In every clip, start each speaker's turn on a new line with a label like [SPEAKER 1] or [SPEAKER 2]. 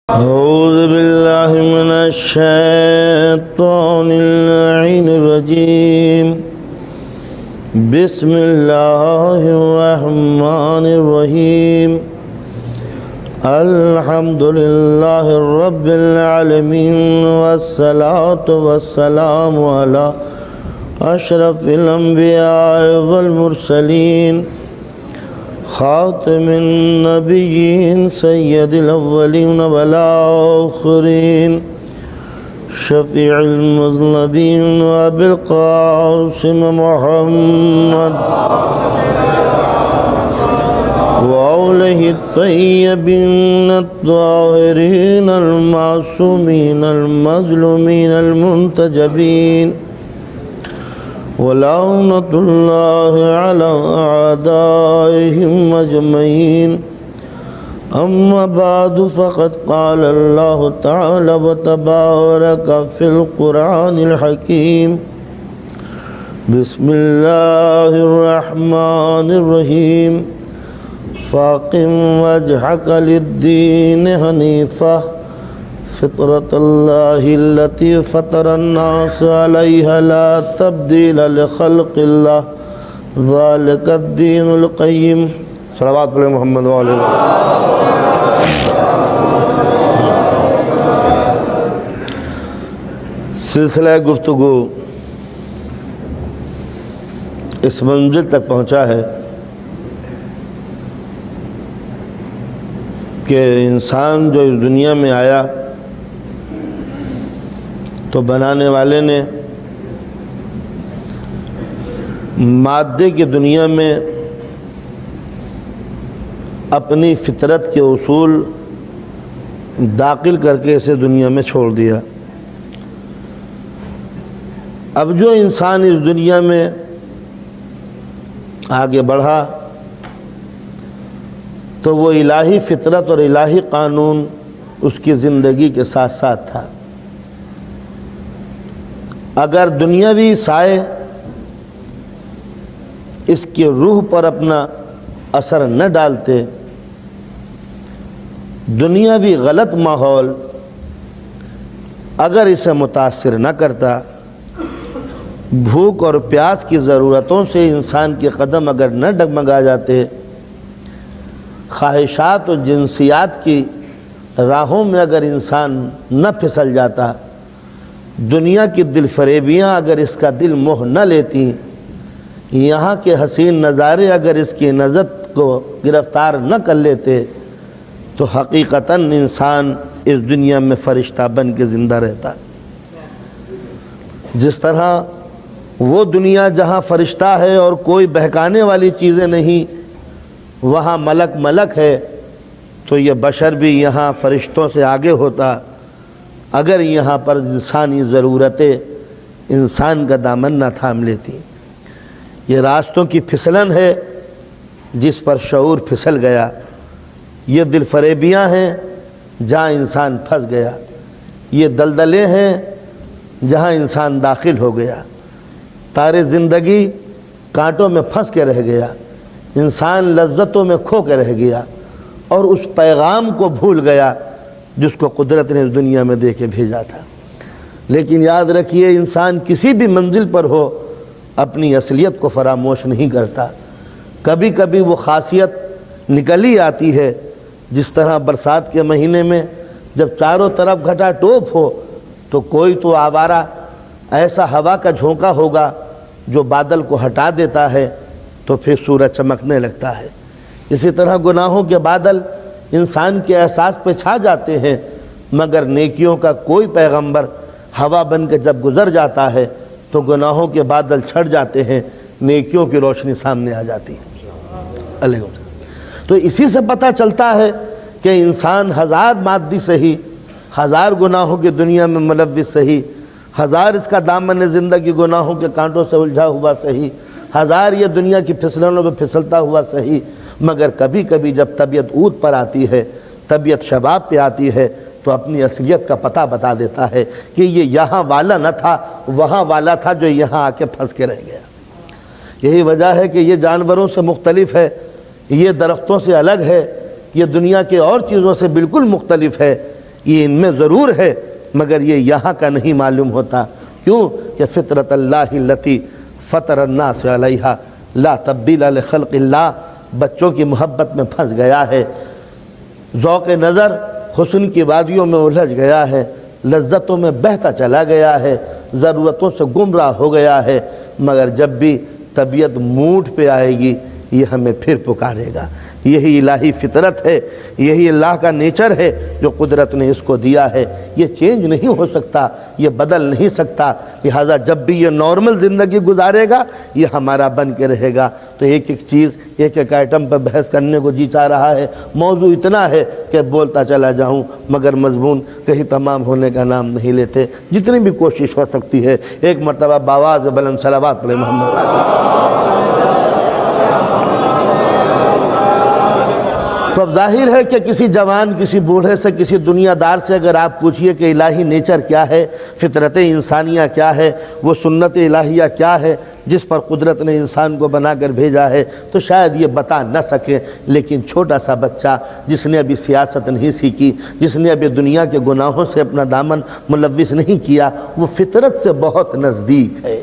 [SPEAKER 1] أعوذ بالله من الشيطان اللعين الرجيم. بسم الله الرحمن الرحيم. الحمد لله رب العالمين والصلاة والسلام على أشرف الأنبياء والمرسلين خاتم النبيين سيد الأولين والآخرين شفيع المذنبين وأبي القاسم محمد وآله الطيبين الطاهرين المعصومين المظلومين المنتجبين ولعنة الله على أعدائهم أجمعين. أما بعد فقد قال الله تعالى وتبارك في القرآن الحكيم. بسم الله الرحمن الرحيم. فاقم وجهك للدين حنيفا فطرة الله التي فطر الناس عليها لا تبديل لخلق الله ذلك الدين القيم. صلوات علی محمد وعلى آلہ. سلسلہ گفتگو اس منزل تک پہنچا ہے کہ انسان جو اس دنیا میں آیا تو بنانے والے نے مادے کی دنیا میں اپنی فطرت کے اصول داخل کر کے اسے دنیا میں چھوڑ دیا. اب جو انسان اس دنیا میں آگے بڑھا تو وہ الہی فطرت اور الہی قانون اس کی زندگی کے ساتھ ساتھ تھا. اگر دنیاوی سائے اس کی روح پر اپنا اثر نہ ڈالتے، دنیاوی غلط ماحول اگر اسے متاثر نہ کرتا، بھوک اور پیاس کی ضرورتوں سے انسان کے قدم اگر نہ ڈگمگا جاتے، خواہشات و جنسیات کی راہوں میں اگر انسان نہ پھسل جاتا، دنیا کی دل فریبیاں اگر اس کا دل موہ نہ لیتی، یہاں کے حسین نظارے اگر اس کی نظر کو گرفتار نہ کر لیتے، تو حقیقتاً انسان اس دنیا میں فرشتہ بن کے زندہ رہتا. جس طرح وہ دنیا جہاں فرشتہ ہے اور کوئی بہکانے والی چیزیں نہیں، وہاں ملک ملک ہے، تو یہ بشر بھی یہاں فرشتوں سے آگے ہوتا اگر یہاں پر انسانی ضرورتیں انسان کا دامن نہ تھام لیتی. یہ راستوں کی پھسلن ہے جس پر شعور پھسل گیا. یہ دل فریبیاں ہیں جہاں انسان پھنس گیا. یہ دلدلیں ہیں جہاں انسان داخل ہو گیا. تارے زندگی کانٹوں میں پھنس کے رہ گیا. انسان لذتوں میں کھو کے رہ گیا اور اس پیغام کو بھول گیا جس کو قدرت نے اس دنیا میں دے کے بھیجا تھا. لیکن یاد رکھیے، انسان کسی بھی منزل پر ہو اپنی اصلیت کو فراموش نہیں کرتا. کبھی کبھی وہ خاصیت نکل ہی آتی ہے، جس طرح برسات کے مہینے میں جب چاروں طرف گھٹا ٹوپ ہو تو کوئی تو آوارہ ایسا ہوا کا جھونکا ہوگا جو بادل کو ہٹا دیتا ہے، تو پھر سورج چمکنے لگتا ہے. اسی طرح گناہوں کے بادل انسان کے احساس پہ چھا جاتے ہیں، مگر نیکیوں کا کوئی پیغمبر ہوا بن کے جب گزر جاتا ہے تو گناہوں کے بادل چھٹ جاتے ہیں، نیکیوں کی روشنی سامنے آ جاتی ہے. تو اسی سے پتہ چلتا ہے کہ انسان ہزار مادی صحیح، ہزار گناہوں کی دنیا میں ملوث صحیح، ہزار اس کا دامن زندگی گناہوں کے کانٹوں سے الجھا ہوا صحیح، ہزار یہ دنیا کی پھسلنوں میں پھسلتا ہوا صحیح، مگر کبھی کبھی جب طبیعت اود پر آتی ہے، طبیعت شباب پہ آتی ہے، تو اپنی اصلیت کا پتہ بتا دیتا ہے کہ یہ یہاں والا نہ تھا، وہاں والا تھا جو یہاں آ کے پھنس کے رہ گیا۔ یہی وجہ ہے کہ یہ جانوروں سے مختلف ہے، یہ درختوں سے الگ ہے، یہ دنیا کے اور چیزوں سے بالکل مختلف ہے، یہ ان میں ضرور ہے مگر یہ یہاں کا نہیں معلوم ہوتا. کیوں کہ فطرت اللہ التی فطر الناس علیہا لا تبدیل لخلق اللہ. بچوں کی محبت میں پھنس گیا ہے، ذوق نظر حسن کی وادیوں میں الجھ گیا ہے، لذتوں میں بہتا چلا گیا ہے، ضرورتوں سے گمراہ ہو گیا ہے، مگر جب بھی طبیعت موڈ پہ آئے گی یہ ہمیں پھر پکارے گا. یہی الہی فطرت ہے، یہی اللہ کا نیچر ہے جو قدرت نے اس کو دیا ہے. یہ چینج نہیں ہو سکتا، یہ بدل نہیں سکتا. لہٰذا جب بھی یہ نارمل زندگی گزارے گا یہ ہمارا بن کے رہے گا. تو ایک ایک چیز ایک ایک آئٹم پر بحث کرنے کو جی چاہ رہا ہے. موضوع اتنا ہے کہ بولتا چلا جاؤں مگر مضمون کہیں تمام ہونے کا نام نہیں لیتے. جتنی بھی کوشش ہو سکتی ہے ایک مرتبہ باواز بلند صلوات پڑھیں محمد. تو اب ظاہر ہے کہ کسی جوان، کسی بوڑھے سے، کسی دنیا دار سے اگر آپ پوچھئے کہ الہی نیچر کیا ہے، فطرت انسانیہ کیا ہے، وہ سنت الہیہ کیا ہے جس پر قدرت نے انسان کو بنا کر بھیجا ہے، تو شاید یہ بتا نہ سکے. لیکن چھوٹا سا بچہ جس نے ابھی سیاست نہیں سیکھی، جس نے ابھی دنیا کے گناہوں سے اپنا دامن ملوث نہیں کیا، وہ فطرت سے بہت نزدیک ہے،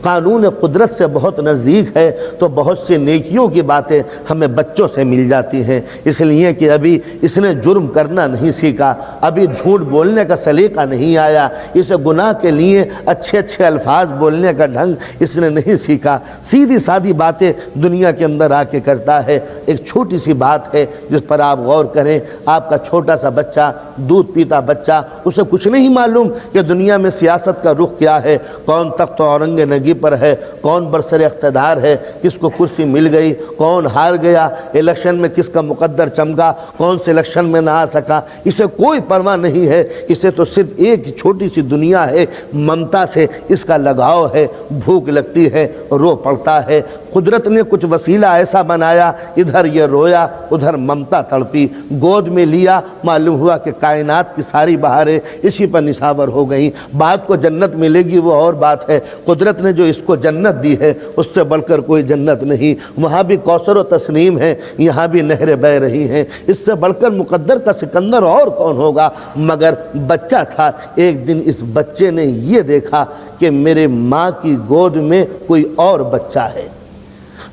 [SPEAKER 1] قانون قدرت سے بہت نزدیک ہے. تو بہت سے نیکیوں کی باتیں ہمیں بچوں سے مل جاتی ہیں، اس لیے کہ ابھی اس نے جرم کرنا نہیں سیکھا، ابھی جھوٹ بولنے کا سلیقہ نہیں آیا، اسے گناہ کے لیے اچھے اچھے الفاظ بولنے کا ڈھنگ اس نے نہیں سیکھا. سیدھی سادھی باتیں دنیا کے اندر آ کے کرتا ہے. ایک چھوٹی سی بات ہے جس پر آپ غور کریں. آپ کا چھوٹا سا بچہ، دودھ پیتا بچہ، اسے کچھ نہیں معلوم کہ دنیا میں سیاست کا رخ کیا ہے، کون تخت اورنگ نگی پر ہے، کون برسر اقتدار ہے، کس کو کرسی مل گئی، کون ہار گیا، الیکشن میں کس کا مقدر چمکا، کون سے الیکشن میں نہ آ سکا. اسے کوئی پرواہ نہیں ہے. اسے تو صرف ایک چھوٹی سی دنیا ہے، ممتا سے اس کا لگاؤ ہے. بھوک لگتی ہے رو پڑتا ہے. قدرت نے کچھ وسیلہ ایسا بنایا، ادھر یہ رویا ادھر ممتا تڑپی. گود میں لیا، معلوم ہوا کہ کائنات کی ساری بہاریں اسی پر نشاور ہو گئیں. بات کو جنت ملے گی وہ اور بات ہے. قدرت نے جو اس کو جنت دی ہے اس سے بڑھ کر کوئی جنت نہیں. وہاں بھی کوثر و تسنیم ہے، یہاں بھی نہریں بہہ رہی ہیں. اس سے بڑھ کر مقدر کا سکندر اور کون ہوگا. مگر بچہ تھا. ایک دن اس بچے نے یہ دیکھا کہ میرے ماں کی گود میں کوئی اور بچہ ہے.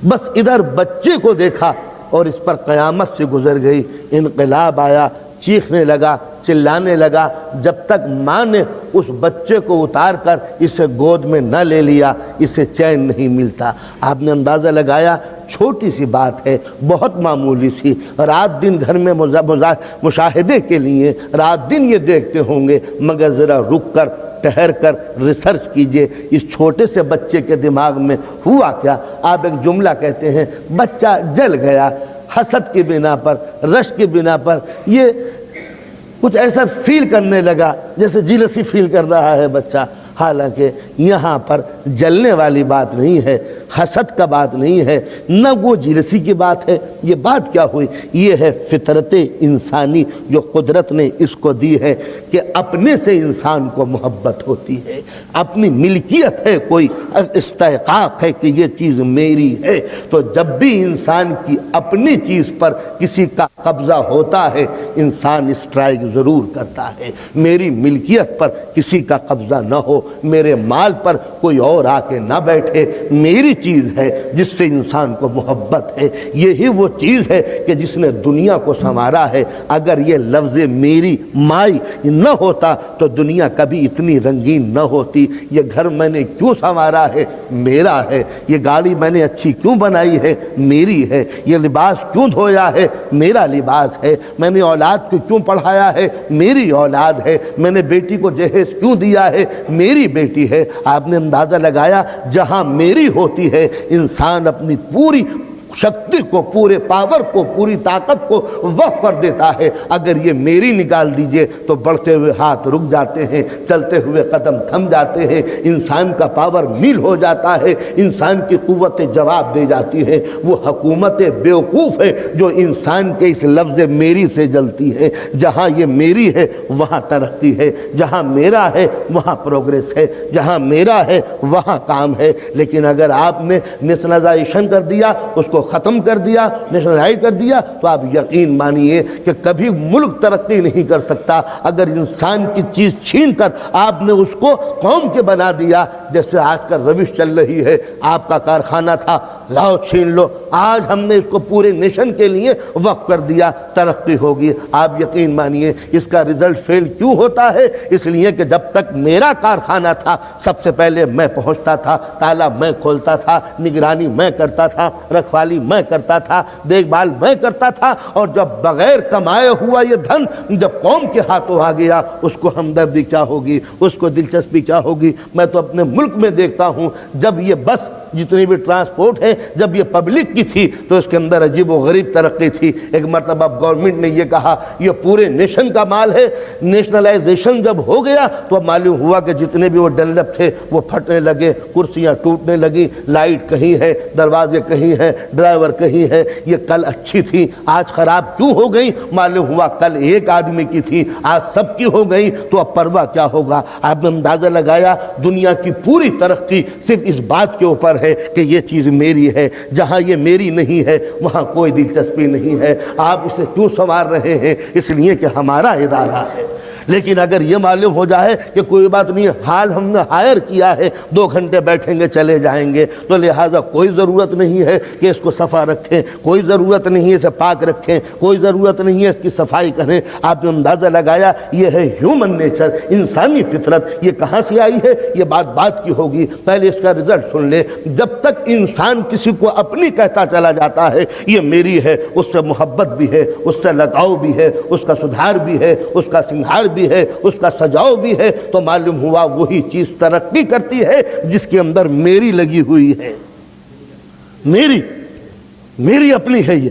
[SPEAKER 1] بس ادھر بچے کو دیکھا اور اس پر قیامت سے گزر گئی. انقلاب آیا، چیخنے لگا، چلانے لگا. جب تک ماں نے اس بچے کو اتار کر اسے گود میں نہ لے لیا اسے چین نہیں ملتا. آپ نے اندازہ لگایا چھوٹی سی بات ہے، بہت معمولی سی. رات دن گھر میں مشاہدے کے لیے رات دن یہ دیکھتے ہوں گے، مگر ذرا رک کر ٹھہر کر ریسرچ کیجئے اس چھوٹے سے بچے کے دماغ میں ہوا کیا. آپ ایک جملہ کہتے ہیں بچہ جل گیا حسد کی بنا پر، رشک کی بنا پر. یہ کچھ ایسا فیل کرنے لگا جیسے جیلسی فیل کر رہا ہے بچہ. حالانکہ یہاں پر جلنے والی بات نہیں ہے، حسد کا بات نہیں ہے، نہ وہ جیلسی کی بات ہے. یہ بات کیا ہوئی؟ یہ ہے فطرت انسانی جو قدرت نے اس کو دی ہے کہ اپنے سے انسان کو محبت ہوتی ہے، اپنی ملکیت ہے، کوئی استحقاق ہے کہ یہ چیز میری ہے. تو جب بھی انسان کی اپنی چیز پر کسی کا قبضہ ہوتا ہے انسان اسٹرائک ضرور کرتا ہے. میری ملکیت پر کسی کا قبضہ نہ ہو، میرے مال پر کوئی اور آ کے نہ بیٹھے، میری چیز ہے جس سے انسان کو محبت ہے. یہی وہ چیز ہے کہ جس نے دنیا کو سنوارا ہے. اگر یہ لفظ میری مائی نہ ہوتا تو دنیا کبھی اتنی رنگین نہ ہوتی. یہ گھر میں نے کیوں سنوارا ہے؟ میرا ہے. یہ گاڑی میں نے اچھی کیوں بنائی ہے؟ میری ہے. یہ لباس کیوں دھویا ہے؟ میرا لباس ہے. میں نے اولاد کو کیوں پڑھایا ہے؟ میری اولاد ہے. میں نے بیٹی کو جہیز کیوں دیا ہے؟ میری بیٹی ہے. آپ نے اندازہ لگایا جہاں میری ہوتی ہے انسان اپنی پوری شکتی کو، پورے پاور کو، پوری طاقت کو وقف کر دیتا ہے. اگر یہ میری نکال دیجئے تو بڑھتے ہوئے ہاتھ رک جاتے ہیں، چلتے ہوئے قدم تھم جاتے ہیں، انسان کا پاور نیل ہو جاتا ہے، انسان کی قوت جواب دے جاتی ہے. وہ حکومت بیوقوف ہے جو انسان کے اس لفظ میری سے جلتی ہے. جہاں یہ میری ہے وہاں ترقی ہے، جہاں میرا ہے وہاں پروگریس ہے، جہاں میرا ہے وہاں کام ہے. لیکن اگر آپ نے نیشنلائزیشن کر دیا، اس کو کو ختم کر دیا، نیشنلائز کر دیا، تو آپ یقین مانیے کہ کبھی ملک ترقی نہیں کر سکتا اگر انسان کی چیز چھین کر آپ نے اس کو قوم کے بنا دیا، جیسے آج کا روش چل رہی ہے۔ آپ کا کارخانہ تھا، لاؤ چھین لو، آج ہم نے اس کو پورے نیشن کے لیے وقف کر دیا، ترقی ہوگی۔ آپ یقین مانیے اس کا رزلٹ فیل کیوں ہوتا ہے؟ اس لیے کہ جب تک میرا کارخانہ تھا سب سے پہلے میں پہنچتا تھا، تالا میں کھولتا تھا، نگرانی میں کرتا تھا، رکھوالی میں کرتا تھا، دیکھ بھال میں کرتا تھا، اور جب بغیر کمائے ہوا یہ دھن جب قوم کے ہاتھوں آ گیا، اس کو ہمدردی کیا ہوگی، اس کو دلچسپی کیا ہوگی؟ میں تو اپنے ملک میں دیکھتا ہوں، جب یہ بس جتنی بھی ٹرانسپورٹ ہے جب یہ پبلک کی تھی تو اس کے اندر عجیب و غریب ترقی تھی۔ ایک مرتبہ گورنمنٹ نے یہ کہا یہ پورے نیشن کا مال ہے، نیشنلائزیشن جب ہو گیا تو معلوم ہوا کہ جتنے بھی وہ ڈنلپ تھے وہ پھٹنے لگے، کرسیاں ٹوٹنے لگی، لائٹ کہیں ہے، دروازے کہیں ہیں، ڈرائیور کہیں ہے۔ یہ کل اچھی تھی آج خراب کیوں ہو گئی؟ معلوم ہوا کل ایک آدمی کی تھی آج سب کی ہو گئی، تو اب پرواہ کیا ہوگا؟ آپ نے اندازہ لگایا دنیا کی پوری ترقی صرف اس بات کے اوپر ہے کہ یہ چیز میری ہے، جہاں یہ میری نہیں ہے وہاں کوئی دلچسپی نہیں ہے۔ آپ اسے کیوں سنوار رہے ہیں؟ اس لیے کہ ہمارا ادارہ ہے۔ لیکن اگر یہ معلوم ہو جائے کہ کوئی بات نہیں، حال ہم نے ہائر کیا ہے، 2 گھنٹے بیٹھیں گے چلے جائیں گے، تو لہٰذا کوئی ضرورت نہیں ہے کہ اس کو صفا رکھیں، کوئی ضرورت نہیں ہے اسے پاک رکھیں، کوئی ضرورت نہیں ہے اس کی صفائی کریں۔ آپ نے اندازہ لگایا یہ ہے ہیومن نیچر، انسانی فطرت۔ یہ کہاں سے آئی ہے؟ یہ بات کی ہوگی۔ پہلے اس کا رزلٹ سن لے۔ جب تک انسان کسی کو اپنی کہتا چلا جاتا ہے یہ میری ہے، اس سے محبت بھی ہے، اس سے لگاؤ بھی ہے، اس کا سدھار بھی ہے، اس کا سنگھار بھی ہے، اس کا سجاؤ بھی ہے، تو معلوم ہوا وہی چیز ترقی کرتی ہے جس کے اندر میری لگی ہوئی ہے۔ میری اپنی ہے۔ یہ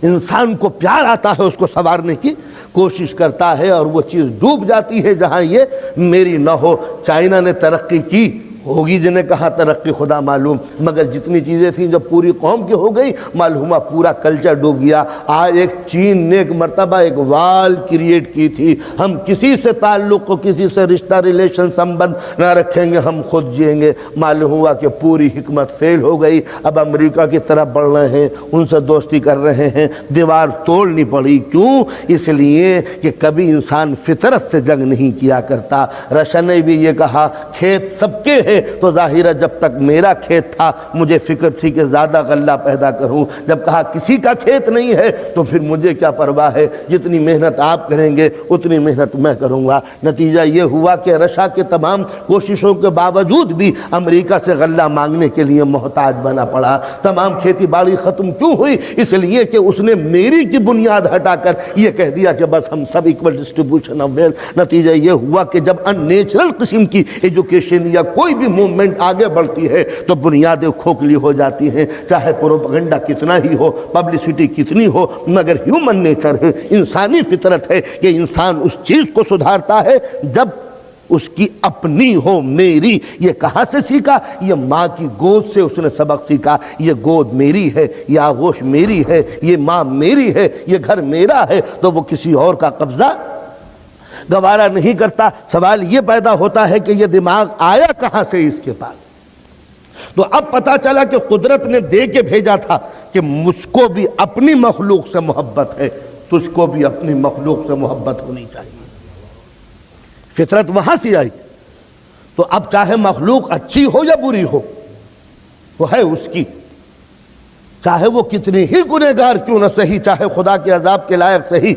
[SPEAKER 1] انسان کو پیار آتا ہے اس کو سنوارنے کی کوشش کرتا ہے اور وہ چیز ڈوب جاتی ہے جہاں یہ میری نہ ہو۔ چائنا نے ترقی کی ہوگی، جنہیں کہا ترقی خدا معلوم، مگر جتنی چیزیں تھیں جب پوری قوم کی ہو گئی معلومہ پورا کلچر ڈوب گیا۔ آج ایک چین نے ایک مرتبہ ایک وال کریٹ کی تھی، ہم کسی سے تعلق کو، کسی سے رشتہ ریلیشن سمبند نہ رکھیں گے، ہم خود جئیں گے۔ معلوم ہوا کہ پوری حکمت فیل ہو گئی۔ اب امریکہ کی طرف بڑھ رہے ہیں، ان سے دوستی کر رہے ہیں، دیوار توڑنی پڑی۔ کیوں؟ اس لیے کہ کبھی انسان فطرت سے جنگ نہیں کیا کرتا۔ رشا نے بھی یہ کہا کھیت سب کے تو ظاہر ہے جب تک میرا کھیت تھا مجھے فکر تھی کہ زیادہ غلہ پیدا کروں، جب کہا کسی کا کھیت نہیں ہے تو پھر مجھے کیا پرواہ ہے، جتنی محنت آپ کریں گے اتنی محنت میں کروں گا۔ نتیجہ یہ ہوا کہ رشا کے تمام کوششوں کے باوجود بھی امریکہ سے غلہ مانگنے کے لیے محتاج بنا پڑا۔ تمام کھیتی باڑی ختم کیوں ہوئی؟ اس لیے کہ اس نے میری کی بنیاد ہٹا کر یہ کہہ دیا کہ بس ہم سب ایکول ڈسٹریبیوشن آف ویلتھ۔ نتیجہ یہ ہوا کہ جب ان نیچرل قسم کی ایجوکیشن یا کوئی بھی موومنٹ آگے بڑھتی ہے تو بنیادیں کھوکھلی ہو جاتی ہیں، چاہے پروپیگنڈا کتنا ہی ہو، پبلسٹی کتنی ہو، مگر ہیومن نیچر ہے، انسانی فطرت ہے کہ انسان اس چیز کو سدھارتا ہے جب اس کی اپنی ہو۔ میری یہ کہاں سے سیکھا؟ یہ ماں کی گود سے اس نے سبق سیکھا۔ یہ گود میری ہے، یہ آغوش میری ہے، یہ ماں میری ہے، یہ گھر میرا ہے، تو وہ کسی اور کا قبضہ گوارا نہیں کرتا۔ سوال یہ پیدا ہوتا ہے کہ یہ دماغ آیا کہاں سے اس کے پاس؟ تو اب پتا چلا کہ قدرت نے دے کے بھیجا تھا کہ مجھ کو بھی اپنی مخلوق سے محبت ہے، تجھ کو بھی اپنی مخلوق سے محبت ہونی چاہیے۔ فطرت وہاں سے آئی۔ تو اب چاہے مخلوق اچھی ہو یا بری ہو، وہ ہے اس کی، چاہے وہ کتنی ہی گنہگار کیوں نہ صحیح، چاہے خدا کے عذاب کے لائق صحیح،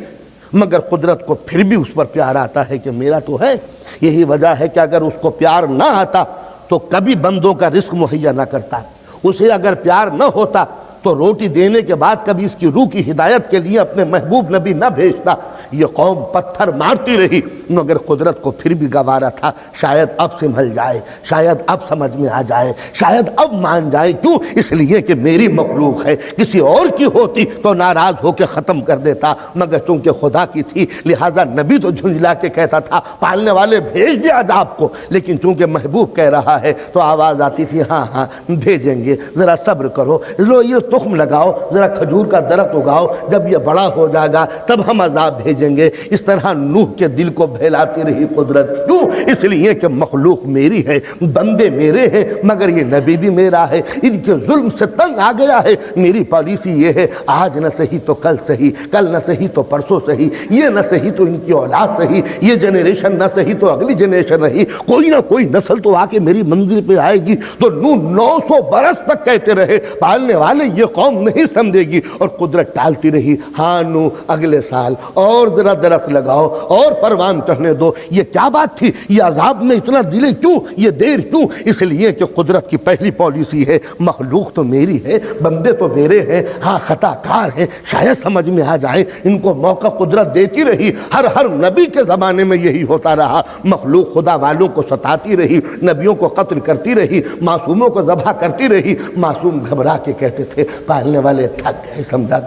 [SPEAKER 1] مگر قدرت کو پھر بھی اس پر پیار آتا ہے کہ میرا تو ہے۔ یہی وجہ ہے کہ اگر اس کو پیار نہ آتا تو کبھی بندوں کا رزق مہیا نہ کرتا، اسے اگر پیار نہ ہوتا تو روٹی دینے کے بعد کبھی اس کی روح کی ہدایت کے لیے اپنے محبوب نبی نہ بھیجتا۔ یہ قوم پتھر مارتی رہی مگر قدرت کو پھر بھی گوارا تھا، شاید اب سنبھل جائے، شاید اب سمجھ میں آ جائے، شاید اب مان جائے۔ کیوں؟ اس لیے کہ میری مخلوق ہے، کسی اور کی ہوتی تو ناراض ہو کے ختم کر دیتا، مگر چونکہ خدا کی تھی لہٰذا نبی تو جھنجھلا کے کہتا تھا پالنے والے بھیج دے عذاب کو، لیکن چونکہ محبوب کہہ رہا ہے تو آواز آتی تھی ہاں ہاں بھیجیں گے، ذرا صبر کرو، لو یہ تخم لگاؤ، ذرا کھجور کا درخت اگاؤ، جب یہ بڑا ہو جائے گا تب ہم عذاب بھیجیں بھیجیں گے۔ اس طرح نوح کے دل کو بہلاتی رہی قدرت، کیوں؟ اس لیے کہ مخلوق میری ہے، بندے میرے ہیں، مگر یہ نبی بھی میرا ہے، ان کے ظلم سے تنگ آ گیا ہے۔ میری پالیسی یہ ہے، آج نہ صحیح تو کل صحیح، کل نہ صحیح تو پرسوں صحیح، یہ نہ صحیح تو ان کی اولاد صحیح، یہ جنریشن نہ صحیح تو اگلی جنریشن رہی، کوئی نہ کوئی نسل تو آ کے میری منزل پہ آئے گی۔ تو نوح 900 برس تک کہتے رہے پالنے والے یہ قوم نہیں سمجھے گی، اور قدرت ٹالتی رہی، ہاں نوح اگلے سال اور ذرا درخت لگاؤ اور پروان چڑھنے دو۔ یہ کیا بات تھی؟ یہ عذاب میں اتنا ڈیلے کیوں، یہ دیر کیوں؟ اس لیے کہ قدرت کی پہلی پالیسی ہے مخلوق تو میری ہے، بندے تو میرے ہیں، ہاں خطا کار ہیں، شاید سمجھ میں آ جائے۔ ان کو موقع قدرت دیتی رہی، ہر نبی کے زمانے میں یہی ہوتا رہا، مخلوق خدا والوں کو ستاتی رہی، نبیوں کو قتل کرتی رہی، معصوموں کو ذبح کرتی رہی۔ معصوم گھبرا کے کہتے تھے پالنے والے تھک گئے، سمجھا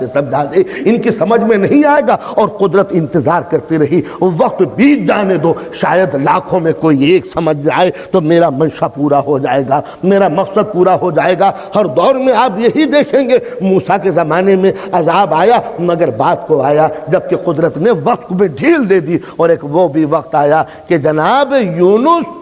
[SPEAKER 1] دے ان کی سمجھ میں نہیں آئے گا، اور قدرت انتظار کرتی رہی، وقت بیت جانے دو، شاید لاکھوں میں کوئی ایک سمجھ جائے تو میرا منشا پورا ہو جائے گا، میرا مقصد پورا ہو جائے گا۔ ہر دور میں آپ یہی دیکھیں گے، موسیٰ کے زمانے میں عذاب آیا مگر بات کو آیا، جبکہ قدرت نے وقت میں ڈھیل دے دی، اور ایک وہ بھی وقت آیا کہ جناب یونس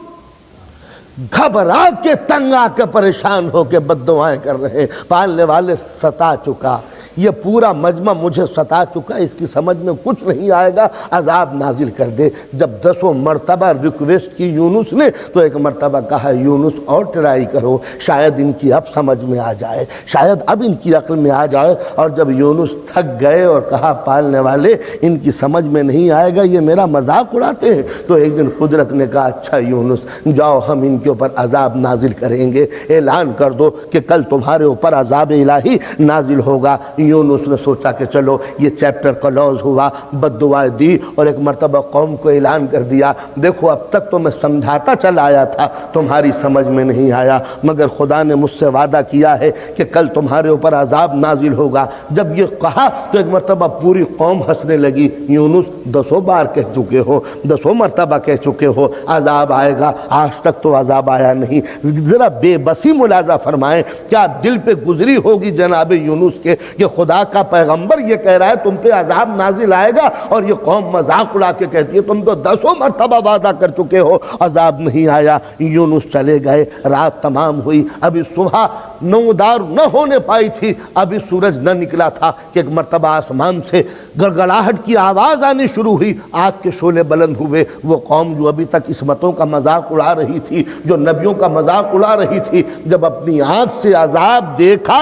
[SPEAKER 1] گھبرا کے تنگ آ کے پریشان ہو کے بد دعائیں کر رہے، پالنے والے ستا چکا، یہ پورا مجمع مجھے ستا چکا، اس کی سمجھ میں کچھ نہیں آئے گا، عذاب نازل کر دے۔ جب 10 مرتبہ ریکویسٹ کی یونس نے، تو ایک مرتبہ کہا یونس اور ٹرائی کرو، شاید ان کی اب سمجھ میں آ جائے، شاید اب ان کی عقل میں آ جائے۔ اور جب یونس تھک گئے اور کہا پالنے والے ان کی سمجھ میں نہیں آئے گا، یہ میرا مذاق اڑاتے ہیں، تو ایک دن قدرت نے کہا اچھا یونس جاؤ ہم ان کے اوپر عذاب نازل کریں گے، اعلان کر دو کہ کل تمہارے اوپر عذاب الہی نازل ہوگا۔ یونس نے سوچا کہ چلو یہ چیپٹر کلوز ہوا، بد دعائیں دی، اور ایک مرتبہ قوم کو اعلان کر دیا دیکھو اب تک تو میں سمجھاتا چلا آیا تھا، تمہاری سمجھ میں نہیں آیا، مگر خدا نے مجھ سے وعدہ کیا ہے کہ کل تمہارے اوپر عذاب نازل ہوگا۔ جب یہ کہا تو ایک مرتبہ پوری قوم ہنسنے لگی، یونس 10 بار کہہ چکے ہو، 10 مرتبہ کہہ چکے ہو عذاب آئے گا، آج تک تو عذاب آیا نہیں۔ ذرا بے بسی ملاحظہ فرمائیں، کیا دل پہ گزری ہوگی جناب یونس کے کہ خدا کا پیغمبر یہ کہہ رہا ہے تم پہ عذاب نازل آئے گا، اور یہ قوم مذاق اڑا کے کہتی ہے تم تو 10 مرتبہ وعدہ کر چکے ہو، عذاب نہیں آیا۔ یونس چلے گئے، رات تمام ہوئی، ابھی صبح نمودار نہ ہونے پائی تھی، ابھی سورج نہ نکلا تھا کہ ایک مرتبہ آسمان سے گڑگڑاہٹ کی آواز آنی شروع ہوئی، آگ کے شعلے بلند ہوئے۔ وہ قوم جو ابھی تک عصمتوں کا مذاق اڑا رہی تھی، جو نبیوں کا مذاق اڑا رہی تھی، جب اپنی آنکھ سے عذاب دیکھا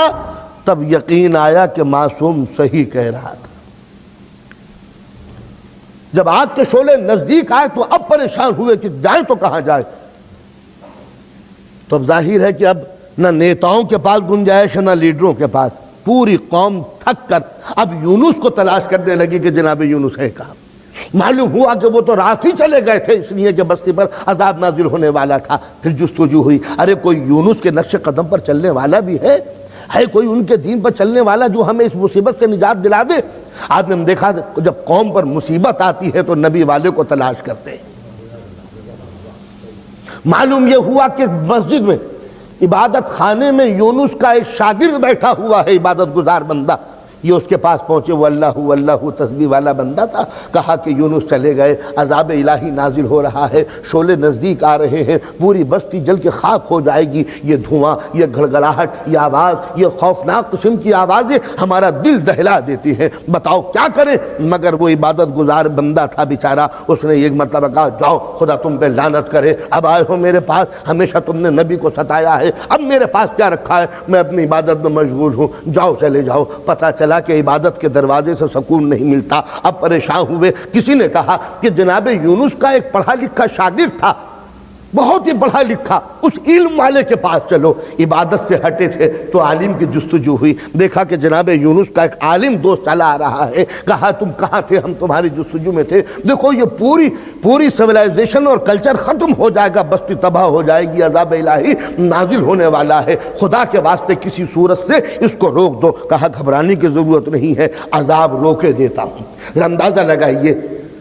[SPEAKER 1] تب یقین آیا کہ معصوم صحیح کہہ رہا تھا۔ جب آگ کے شعلے نزدیک آئے تو اب پریشان ہوئے کہ جائیں تو کہاں جائے۔ تو اب ظاہر ہے کہ اب نہ نیتاؤں کے پاس گنجائش ہے نہ لیڈروں کے پاس، پوری قوم تھک کر اب یونس کو تلاش کرنے لگی کہ جناب یونس ہے کہاں۔ معلوم ہوا کہ وہ تو رات ہی چلے گئے تھے، اس لیے کہ بستی پر عذاب نازل ہونے والا تھا۔ پھر جستجو ہوئی، ارے کوئی یونس کے نقش قدم پر چلنے والا بھی ہے کوئی ان کے دین پر چلنے والا جو ہمیں اس مصیبت سے نجات دلا دے۔ آپ نے دیکھا جب قوم پر مصیبت آتی ہے تو نبی والے کو تلاش کرتے ہیں۔ معلوم یہ ہوا کہ مسجد میں عبادت خانے میں یونس کا ایک شاگرد بیٹھا ہوا ہے، عبادت گزار بندہ، یہ اس کے پاس پہنچے، وہ اللہ تسبیح والا بندہ تھا، کہا کہ یونس چلے گئے، عذاب الہی نازل ہو رہا ہے، شعلے نزدیک آ رہے ہیں، پوری بستی جل کے خاک ہو جائے گی، یہ دھواں، یہ گھڑگھڑاہٹ، یہ آواز، یہ خوفناک قسم کی آوازیں ہمارا دل دہلا دیتی ہیں، بتاؤ کیا کریں۔ مگر وہ عبادت گزار بندہ تھا بیچارہ، اس نے ایک مرتبہ کہا جاؤ خدا تم پہ لعنت کرے، اب آئے ہو میرے پاس، ہمیشہ تم نے نبی کو ستایا ہے، اب میرے پاس کیا رکھا ہے، میں اپنی عبادت میں مشغول ہوں، جاؤ چلے جاؤ۔ پتہ چلا کہ عبادت کے دروازے سے سکون نہیں ملتا، اب پریشان ہوئے۔ کسی نے کہا کہ جناب یونس کا ایک پڑھا لکھا شاگرد تھا، بہت ہی پڑھا لکھا، اس علم والے کے پاس چلو۔ عبادت سے ہٹے تھے تو عالم کی جستجو ہوئی، دیکھا کہ جناب یونس کا ایک عالم دوست چلا آ رہا ہے، کہا تم کہاں تھے، ہم تمہاری جستجو میں تھے، دیکھو یہ پوری سویلائزیشن اور کلچر ختم ہو جائے گا، بستی تباہ ہو جائے گی، عذاب الہی نازل ہونے والا ہے، خدا کے واسطے کسی صورت سے اس کو روک دو۔ کہا گھبرانے کی ضرورت نہیں ہے، عذاب روکے دیتا ہوں، اندازہ لگائیے،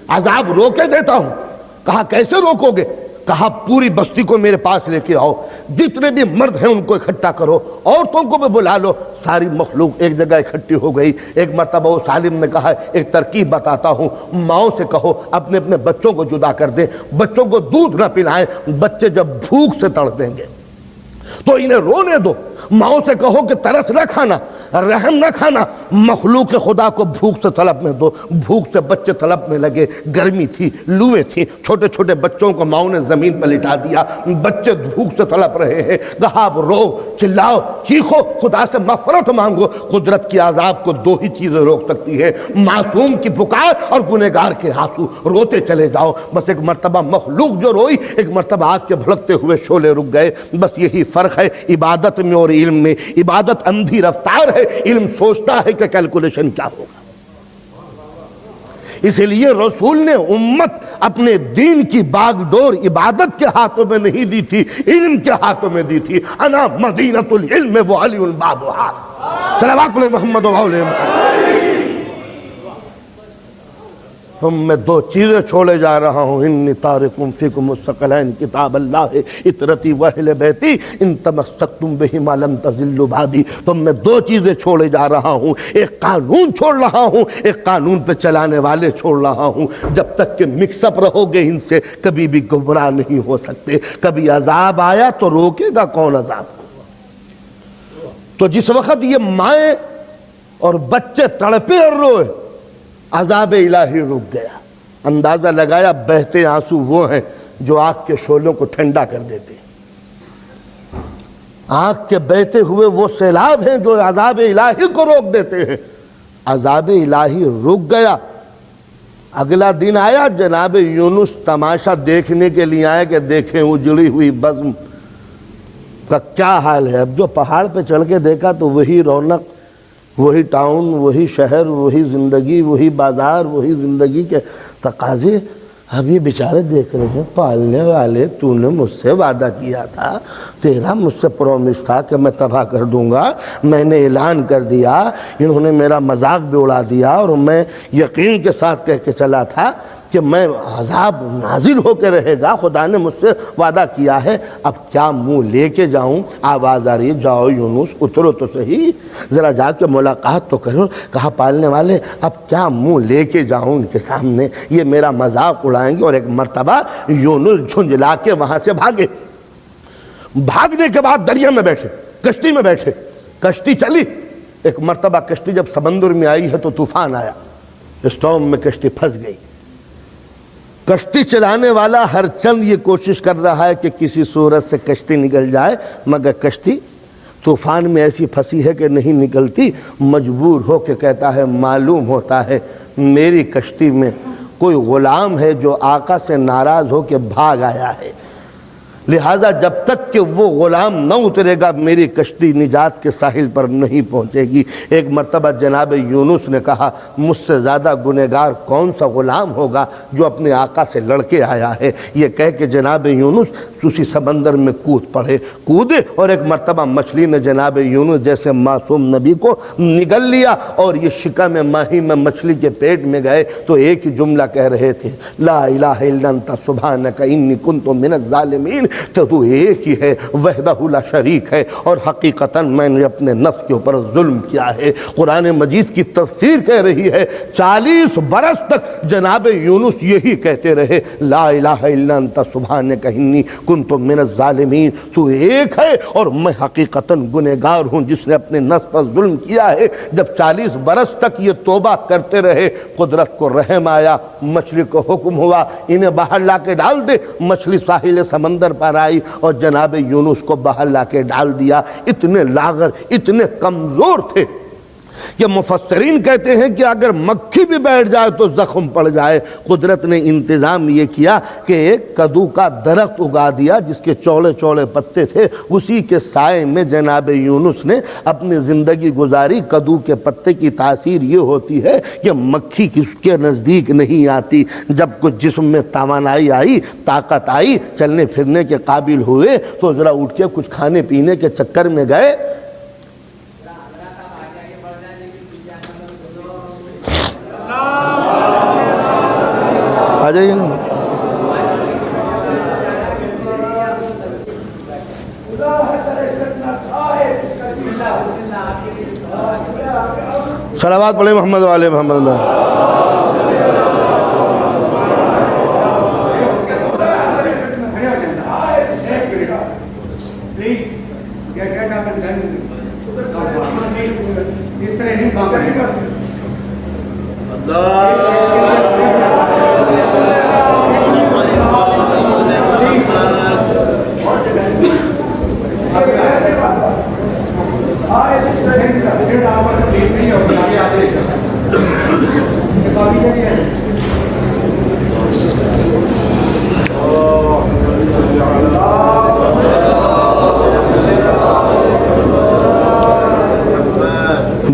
[SPEAKER 1] عذاب روکے دیتا ہوں۔ کہا کیسے روکو گے؟ کہا پوری بستی کو میرے پاس لے کے آؤ، جتنے بھی مرد ہیں ان کو اکٹھا کرو، عورتوں کو بھی بلا لو۔ ساری مخلوق ایک جگہ اکٹھی ہو گئی۔ ایک مرتبہ وہ سالم نے کہا ایک ترکیب بتاتا ہوں، ماؤں سے کہو اپنے اپنے بچوں کو جدا کر دیں، بچوں کو دودھ نہ پلائیں، بچے جب بھوک سے تڑپیں گے تو انہیں رونے دو۔ ماؤں سے کہو کہ ترس نہ کھانا، رحم نہ کھانا، مخلوق خدا کو بھوک سے تڑپنے دو۔ بھوک سے بچے تڑپنے لگے، گرمی تھی، لویں تھی، چھوٹے چھوٹے بچوں کو ماؤں نے زمین پر لٹا دیا، بچے بھوک سے تڑپ رہے ہیں۔ کہا اب رو، چلاؤ، چیخو، خدا سے مغفرت مانگو۔ قدرت کی عذاب کو دو ہی چیزیں روک سکتی ہے، معصوم کی پکار اور گنہگار کے آنسو۔ روتے چلے جاؤ۔ بس ایک مرتبہ مخلوق جو روئی، ایک مرتبہ آگ کے بھڑکتے ہوئے شعلے رک گئے۔ بس یہی فرق ہے عبادت میں اور علم میں۔ عبادت اندھی رفتار ہے، علم سوچتا ہے کہ کیلکولیشن کیا ہوگا۔ اسی لیے رسول نے امت اپنے دین کی باغ ڈور عبادت کے ہاتھوں میں نہیں دی تھی، علم کے ہاتھوں میں دی تھی۔ انا مدینۃ العلم وعلی بابھا، صلوات علی محمد و علی محمد۔ تم میں دو چیزیں چھوڑے جا رہا ہوں، انی تارکم فیکم الثقلین کتاب اللہ اطرتی واہل بیتی ان تمسکتم بہما لن تضلوا بعدی۔ تم میں دو چیزیں چھوڑے جا رہا ہوں، ایک قانون چھوڑ رہا ہوں، ایک قانون پہ چلانے والے چھوڑ رہا ہوں۔ جب تک کہ مکس اپ رہو گے ان سے کبھی بھی گمراہ نہیں ہو سکتے۔ کبھی عذاب آیا تو روکے گا کون عذاب کو؟ تو جس وقت یہ مائیں اور بچے تڑپے اور روئے، عذاب الہی رک گیا۔ اندازہ لگایا بہتے آنسو وہ ہیں جو آگ کے شعلوں کو ٹھنڈا کر دیتے، آگ کے بہتے ہوئے وہ سیلاب ہیں جو عذاب الہی کو روک دیتے ہیں۔ عذاب الہی رک گیا۔ اگلا دن آیا، جناب یونس تماشا دیکھنے کے لیے آئے کہ دیکھیں اجڑی ہوئی بزم کا کیا حال ہے۔ اب جو پہاڑ پہ چڑھ کے دیکھا تو وہی رونق، وہی ٹاؤن، وہی شہر، وہی زندگی، وہی بازار، وہی زندگی کے تقاضے۔ اب یہ بیچارے دیکھ رہے ہیں، پالنے والے تو نے مجھ سے وعدہ کیا تھا، تیرا مجھ سے پرومس تھا کہ میں تباہ کر دوں گا، میں نے اعلان کر دیا، انہوں نے میرا مذاق بھی اڑا دیا، اور میں یقین کے ساتھ کہہ کے چلا تھا کہ میں عذاب نازل ہو کے رہے گا، خدا نے مجھ سے وعدہ کیا ہے، اب کیا منہ لے کے جاؤں؟ آواز آ رہی ہے جاؤ یونس اترو تو صحیح، ذرا جا کے ملاقات تو کرو۔ کہا پالنے والے اب کیا منہ لے کے جاؤں ان کے سامنے، یہ میرا مذاق اڑائیں گے۔ اور ایک مرتبہ یونس جھنجلا کے وہاں سے بھاگے۔ بھاگنے کے بعد دریا میں بیٹھے، کشتی میں بیٹھے، کشتی چلی۔ ایک مرتبہ کشتی جب سمندر میں آئی ہے تو طوفان آیا، اسٹارم میں کشتی پھنس گئی۔ کشتی چلانے والا ہر چند یہ کوشش کر رہا ہے کہ کسی صورت سے کشتی نکل جائے، مگر کشتی طوفان میں ایسی پھنسی ہے کہ نہیں نکلتی۔ مجبور ہو کے کہتا ہے معلوم ہوتا ہے میری کشتی میں کوئی غلام ہے جو آقا سے ناراض ہو کے بھاگ آیا ہے، لہٰذا جب تک کہ وہ غلام نہ اترے گا میری کشتی نجات کے ساحل پر نہیں پہنچے گی۔ ایک مرتبہ جناب یونس نے کہا مجھ سے زیادہ گنہگار کون سا غلام ہوگا جو اپنے آقا سے لڑ کے آیا ہے۔ یہ کہہ کے جناب یونس اسی سمندر میں کودے، اور ایک مرتبہ مچھلی نے جناب یونس جیسے معصوم نبی کو نگل لیا، اور یہ شکم ماہی میں مچھلی کے پیٹ میں گئے تو ایک ہی جملہ کہہ رہے تھے لا الہ الا انت سبحانک انی کنت من الظالمین۔ تو ایک ہی ہے، وحدہ لا شریک ہے، اور حقیقتاً میں نے اپنے نفس کے اوپر ظلم کیا ہے۔ قرآن مجید کی تفسیر کہہ رہی ہے 40 برس تک جناب یونس یہی کہتے رہے لا الہ الا انت سبحانک انی کنت من الظالمین، تو ایک ہے اور میں حقیقتاً گنہگار ہوں جس نے اپنے نفس پر ظلم کیا ہے۔ جب 40 برس تک یہ توبہ کرتے رہے، قدرت کو رحم آیا، مچھلی کو حکم ہوا انہیں باہر لا کے ڈال دے۔ مچھلی ساحل سمندر پر آئی اور جناب یونس کو باہر لا کے ڈال دیا۔ اتنے لاغر، اتنے کمزور تھے کہ مفسرین کہتے ہیں کہ اگر مکھی بھی بیٹھ جائے تو زخم پڑ جائے۔ قدرت نے انتظام یہ کیا کہ ایک کدو کا درخت اگا دیا جس کے چوڑے چوڑے پتے تھے، اسی کے سائے میں جناب یونس نے اپنی زندگی گزاری۔ کدو کے پتے کی تاثیر یہ ہوتی ہے کہ مکھی اس کے نزدیک نہیں آتی۔ جب کچھ جسم میں توانائی آئی، طاقت آئی، چلنے پھرنے کے قابل ہوئے تو ذرا اٹھ کے کچھ کھانے پینے کے چکر میں گئے، آ جائیے نا، صلوات پڑھیں محمد والے محمد اللہ.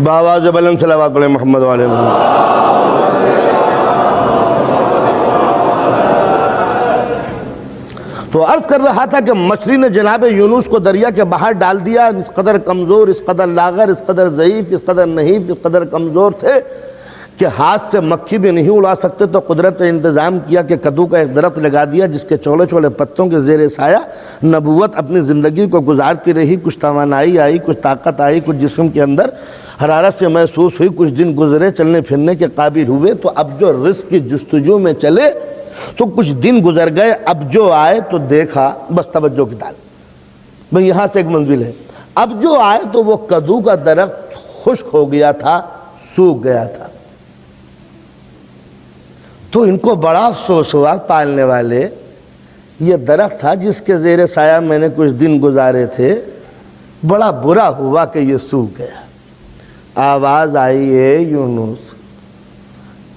[SPEAKER 1] بآواز بلند صلوات پڑھیں محمد والے محمد. تو عرض کر رہا تھا کہ مچھلی نے جناب یونس کو دریا کے باہر ڈال دیا. اس قدر کمزور، اس قدر لاغر، اس قدر ضعیف، اس قدر نحیف، اس قدر کمزور تھے کہ ہاتھ سے مکھی بھی نہیں اڑا سکتے. تو قدرت نے انتظام کیا کہ کدو کا ایک درخت لگا دیا جس کے چھوٹے چھوٹے پتوں کے زیر سایہ نبوت اپنی زندگی کو گزارتی رہی. کچھ توانائی آئی، کچھ طاقت آئی، کچھ جسم کے اندر حرارت سے محسوس ہوئی. کچھ دن گزرے، چلنے پھرنے کے قابل ہوئے. تو اب جو رزق کی جستجو میں چلے تو کچھ دن گزر گئے. اب جو آئے تو دیکھا، بس توجہ کی طالب بھئی یہاں سے ایک منزل ہے. اب جو آئے تو وہ کدو کا درخت خشک ہو گیا تھا، سوکھ گیا تھا. تو ان کو بڑا افسوس ہوا پالنے والے. یہ درخت تھا جس کے زیر سایہ میں نے کچھ دن گزارے تھے، بڑا برا ہوا کہ یہ سوکھ گیا. آواز آئی ہے یونس،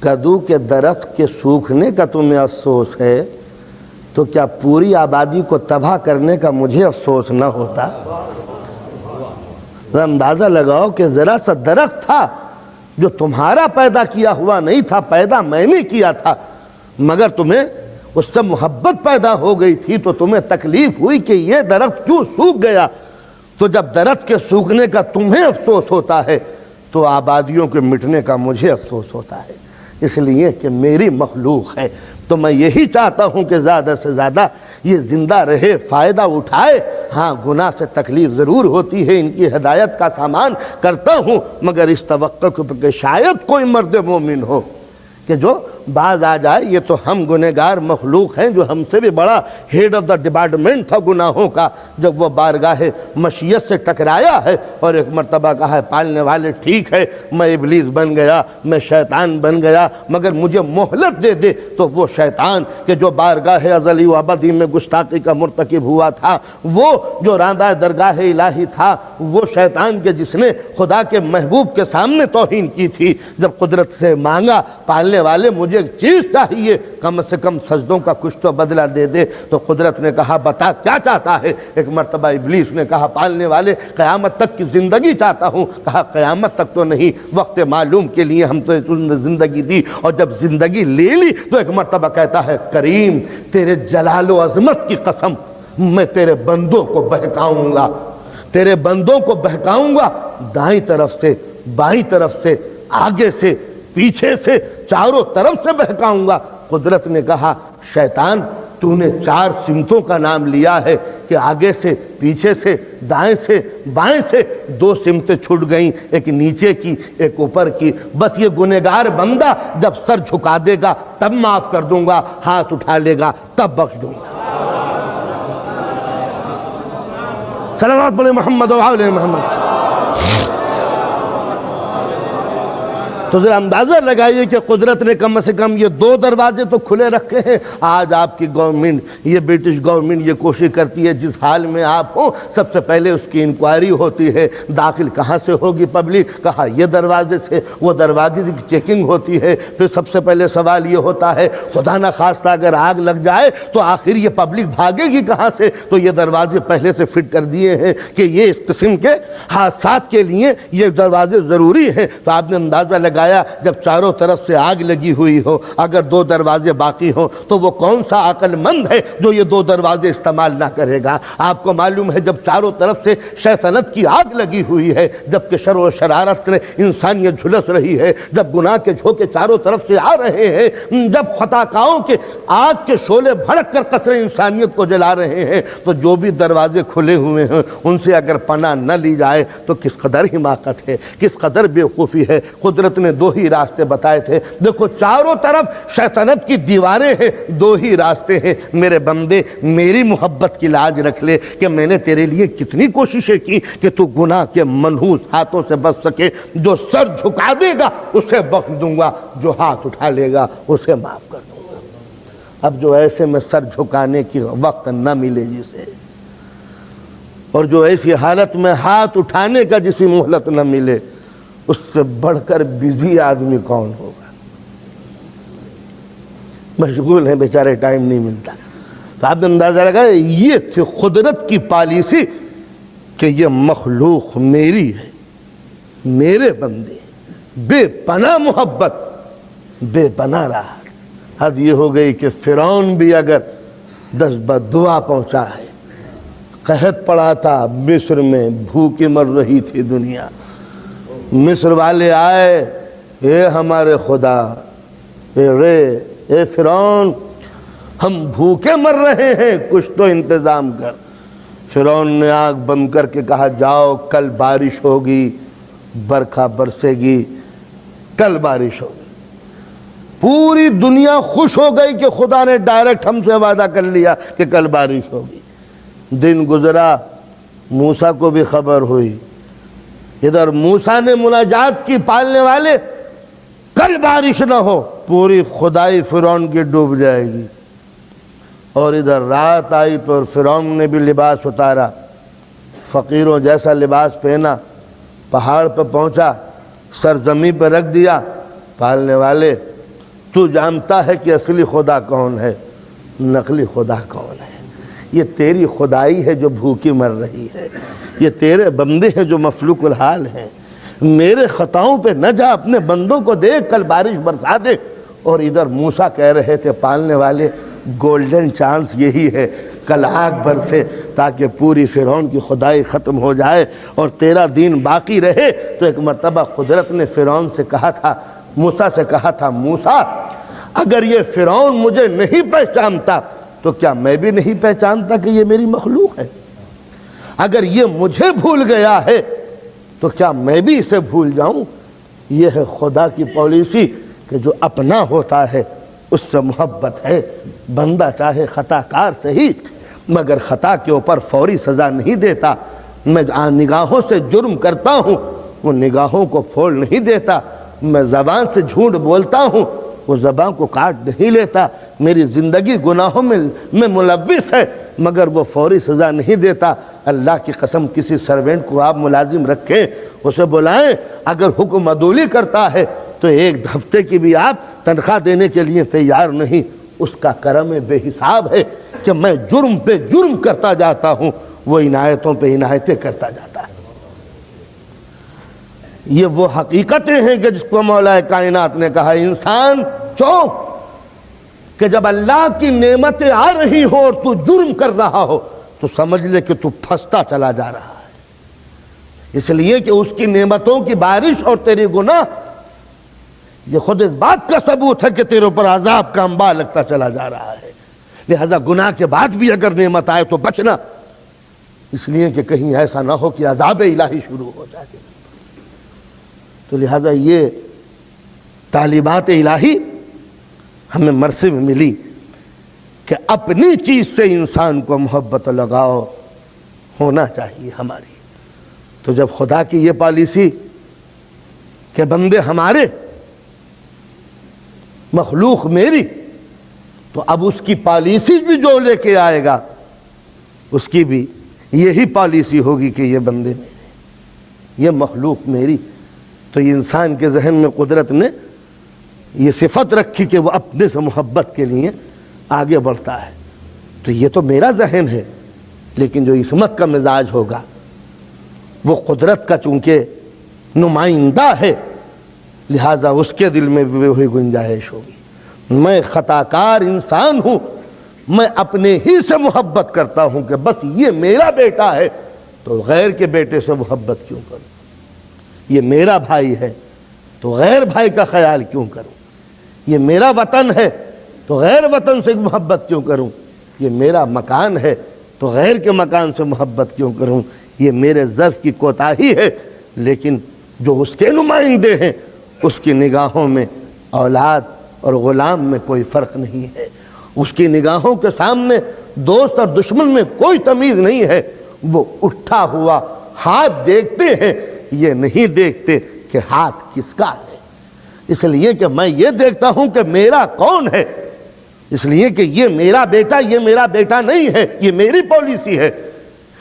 [SPEAKER 1] کدو کے درخت کے سوکھنے کا تمہیں افسوس ہے تو کیا پوری آبادی کو تباہ کرنے کا مجھے افسوس نہ ہوتا؟ ذرا اندازہ لگاؤ کہ ذرا سا درخت تھا جو تمہارا پیدا کیا ہوا نہیں تھا، پیدا میں نے کیا تھا، مگر تمہیں اس سے محبت پیدا ہو گئی تھی تو تمہیں تکلیف ہوئی کہ یہ درخت کیوں سوکھ گیا. تو جب درخت کے سوکھنے کا تمہیں افسوس ہوتا ہے تو آبادیوں کے مٹنے کا مجھے افسوس ہوتا ہے، اس لیے کہ میری مخلوق ہے. تو میں یہی چاہتا ہوں کہ زیادہ سے زیادہ یہ زندہ رہے، فائدہ اٹھائے. ہاں گناہ سے تکلیف ضرور ہوتی ہے، ان کی ہدایت کا سامان کرتا ہوں، مگر اس توقع کو کہ شاید کوئی مرد مومن ہو کہ جو بعض آ جائے. یہ تو ہم گنہگار مخلوق ہیں، جو ہم سے بھی بڑا ہیڈ آف دا ڈپارٹمنٹ تھا گناہوں کا، جب وہ بارگاہ مشیت سے ٹکرایا ہے اور ایک مرتبہ کہا ہے پالنے والے ٹھیک ہے میں ابلیس بن گیا، میں شیطان بن گیا، مگر مجھے مہلت دے دے. تو وہ شیطان کہ جو بارگاہ ازلی و ابدی میں گستاخی کا مرتکب ہوا تھا، وہ جو راندہ درگاہ الہی تھا، وہ شیطان کے جس نے خدا کے محبوب کے سامنے توہین کی تھی، جب قدرت سے مانگا پالنے والے مجھے ایک چیز چاہیے، کم سے کم سجدوں کا کچھ تو بدلہ دے دے. تو قدرت نے کہا بتا کیا چاہتا ہے. ایک مرتبہ ابلیس نے کہا پالنے والے قیامت تک کی زندگی چاہتا ہوں. کہا قیامت تک تو نہیں، وقت معلوم کے لیے ہم تو زندگی دی، اور جب زندگی لے لی تو ایک مرتبہ کہتا ہے کریم تیرے جلال و عظمت کی قسم میں تیرے بندوں کو بہکاؤں گا، تیرے بندوں کو بہکاؤں گا، دائیں طرف سے، بائیں طرف سے، آگے سے، پیچھے سے، چاروں طرف سے بہکاؤں گا. قدرت نے کہا شیطان تو نے 4 سمتوں کا نام لیا ہے کہ آگے سے، پیچھے سے، دائیں سے، بائیں سے 2 سمتیں چھوٹ گئیں، ایک نیچے کی، ایک اوپر کی. بس یہ گنہگار بندہ جب سر جھکا دے گا تب معاف کر دوں گا، ہاتھ اٹھا لے گا تب بخش دوں گا. صلوات پڑھیں محمد و آل محمد. تو ذرا اندازہ لگائیے کہ قدرت نے کم سے کم یہ 2 دروازے تو کھلے رکھے ہیں. آج آپ کی گورنمنٹ، یہ برٹش گورنمنٹ یہ کوشش کرتی ہے جس حال میں آپ ہو سب سے پہلے اس کی انکوائری ہوتی ہے. داخل کہاں سے ہوگی پبلک؟ کہا یہ دروازے سے. وہ دروازے کی چیکنگ ہوتی ہے. پھر سب سے پہلے سوال یہ ہوتا ہے خدا نہ خواستہ اگر آگ لگ جائے تو آخر یہ پبلک بھاگے گی کہاں سے؟ تو یہ دروازے پہلے سے فٹ کر دیے ہیں کہ یہ اس قسم کے حادثات کے لیے یہ دروازے ضروری ہیں. تو آپ نے اندازہ لگا بتایا جب چاروں طرف سے آگ لگی ہوئی ہو، اگر 2 دروازے باقی ہوں تو وہ کون سا عقل مند ہے جو یہ 2 دروازے استعمال نہ کرے گا؟ آپ کو معلوم ہے جب چاروں طرف سے شیطنت کی آگ لگی ہوئی ہے، جب کہ شر و شرارت نے انسانیت جھلس رہی ہے، جب گناہ کے جھونکے چاروں طرف سے آ رہے ہیں، جب خطاکاؤں کے آگ کے شعلے بھڑک کر قصر انسانیت کو جلا رہے ہیں، تو جو بھی دروازے کھلے ہوئے ہیں ان سے اگر پناہ نہ لی جائے تو کس قدر حماقت ہے، کس قدر بیوقوفی ہے۔ قدرت نے 2 ہی راستے بتائے تھے، دیکھو چاروں طرف شیطنت کی دیواریں ہیں، 2 ہی راستے ہیں۔ میرے بندے میری محبت کی لاج رکھ لے کہ میں نے تیرے لیے کتنی کوششیں کی کہ تو گناہ کے منحوس ہاتھوں سے بچ سکے۔ جو سر جھکا دے گا اسے بخش دوں گا، جو ہاتھ اٹھا لے گا اسے معاف کر دوں گا۔ اب جو ایسے میں سر جھکانے کی وقت نہ ملے جسے، اور جو ایسی حالت میں ہاتھ اٹھانے کا جسے مہلت نہ ملے، اس سے بڑھ کر بزی آدمی کون ہوگا؟ مشغول ہیں بیچارے، ٹائم نہیں ملتا۔ تو آپ نے اندازہ لگا یہ تھی قدرت کی پالیسی کہ یہ مخلوق میری ہے، میرے بندے، بے پناہ محبت، بے پناہ رہا۔ حد یہ ہو گئی کہ فرعون بھی اگر 10 بددعا پہنچا ہے، قحط پڑا تھا مصر میں، بھوکے مر رہی تھی دنیا، مصر والے آئے، اے ہمارے خدا، اے فرعون ہم بھوکے مر رہے ہیں، کچھ تو انتظام کر۔ فرعون نے آنکھ بند کر کے کہا جاؤ کل بارش ہوگی، برکھا برسے گی، کل بارش ہوگی۔ پوری دنیا خوش ہو گئی کہ خدا نے ڈائریکٹ ہم سے وعدہ کر لیا کہ کل بارش ہوگی۔ دن گزرا، موسیٰ کو بھی خبر ہوئی، ادھر موسیٰ نے مناجات کی پالنے والے کل بارش نہ ہو، پوری خدائی فرعون کی ڈوب جائے گی۔ اور ادھر رات آئی تو فرعون نے بھی لباس اتارا، فقیروں جیسا لباس پہنا، پہاڑ پہ پہنچا، سر زمین پہ رکھ دیا۔ پالنے والے تو جانتا ہے کہ اصلی خدا کون ہے، نقلی خدا کون ہے؟ یہ تیری خدائی ہے جو بھوکی مر رہی ہے، یہ تیرے بندے ہیں جو مفلوق الحال ہیں۔ میرے خطاؤں پہ نہ جا، اپنے بندوں کو دیکھ، کل بارش برسا دے۔ اور ادھر موسیٰ کہہ رہے تھے پالنے والے گولڈن چانس یہی ہے، کل آگ برسے تاکہ پوری فرعون کی خدائی ختم ہو جائے اور تیرا دین باقی رہے۔ تو ایک مرتبہ قدرت نے فرعون سے کہا تھا، موسیٰ سے کہا تھا، موسیٰ اگر یہ فرعون مجھے نہیں پہچانتا تو کیا میں بھی نہیں پہچانتا کہ یہ میری مخلوق ہے؟ اگر یہ مجھے بھول گیا ہے تو کیا میں بھی اسے بھول جاؤں؟ یہ ہے خدا کی پالیسی کہ جو اپنا ہوتا ہے اس سے محبت ہے۔ بندہ چاہے خطا کار سے ہی، مگر خطا کے اوپر فوری سزا نہیں دیتا۔ میں نگاہوں سے جرم کرتا ہوں، وہ نگاہوں کو پھوڑ نہیں دیتا۔ میں زبان سے جھوٹ بولتا ہوں، وہ زبان کو کاٹ نہیں لیتا۔ میری زندگی گناہوں میں ملوث ہے، مگر وہ فوری سزا نہیں دیتا۔ اللہ کی قسم کسی سرونٹ کو آپ ملازم رکھیں، اسے بلائیں، اگر حکم عدولی کرتا ہے تو 1 ہفتے کی بھی آپ تنخواہ دینے کے لیے تیار نہیں۔ اس کا کرم بے حساب ہے کہ میں جرم پہ جرم کرتا جاتا ہوں، وہ عنایتوں پہ عنایتیں کرتا جاتا ہے۔ یہ وہ حقیقتیں ہیں کہ جس کو مولا کائنات نے کہا انسان چونک کہ جب اللہ کی نعمتیں آ رہی ہو اور تو جرم کر رہا ہو تو سمجھ لے کہ تو پھنستا چلا جا رہا ہے، اس لیے کہ اس کی نعمتوں کی بارش اور تیری گناہ یہ خود اس بات کا ثبوت ہے کہ تیرے اوپر عذاب کا انباء لگتا چلا جا رہا ہے۔ لہذا گناہ کے بعد بھی اگر نعمت آئے تو بچنا، اس لیے کہ کہیں ایسا نہ ہو کہ عذاب الہی شروع ہو جائے۔ تو لہذا یہ تعلیمات الہی ہمیں مرثی میں ملی کہ اپنی چیز سے انسان کو محبت لگاؤ ہونا چاہیے ہماری۔ تو جب خدا کی یہ پالیسی کہ بندے ہمارے، مخلوق میری، تو اب اس کی پالیسی بھی جو لے کے آئے گا اس کی بھی یہی پالیسی ہوگی کہ یہ بندے میرے، یہ مخلوق میری۔ تو یہ انسان کے ذہن میں قدرت نے یہ صفت رکھی کہ وہ اپنے سے محبت کے لیے آگے بڑھتا ہے۔ تو یہ تو میرا ذہن ہے، لیکن جو عصمت کا مزاج ہوگا وہ قدرت کا چونکہ نمائندہ ہے، لہٰذا اس کے دل میں بھی وہی گنجائش ہوگی، میں خطا کار انسان ہوں، میں اپنے ہی سے محبت کرتا ہوں کہ بس یہ میرا بیٹا ہے تو غیر کے بیٹے سے محبت کیوں کروں، یہ میرا بھائی ہے تو غیر بھائی کا خیال کیوں کروں، یہ میرا وطن ہے تو غیر وطن سے محبت کیوں کروں، یہ میرا مکان ہے تو غیر کے مکان سے محبت کیوں کروں، یہ میرے ظرف کی کوتاہی ہے، لیکن جو اس کے نمائندے ہیں اس کی نگاہوں میں اولاد اور غلام میں کوئی فرق نہیں ہے، اس کی نگاہوں کے سامنے دوست اور دشمن میں کوئی تمیز نہیں ہے، وہ اٹھا ہوا ہاتھ دیکھتے ہیں، یہ نہیں دیکھتے کہ ہاتھ کس کا ہے، اس لیے کہ میں یہ دیکھتا ہوں کہ میرا کون ہے، اس لیے کہ یہ میرا بیٹا نہیں ہے، یہ میری پالیسی ہے،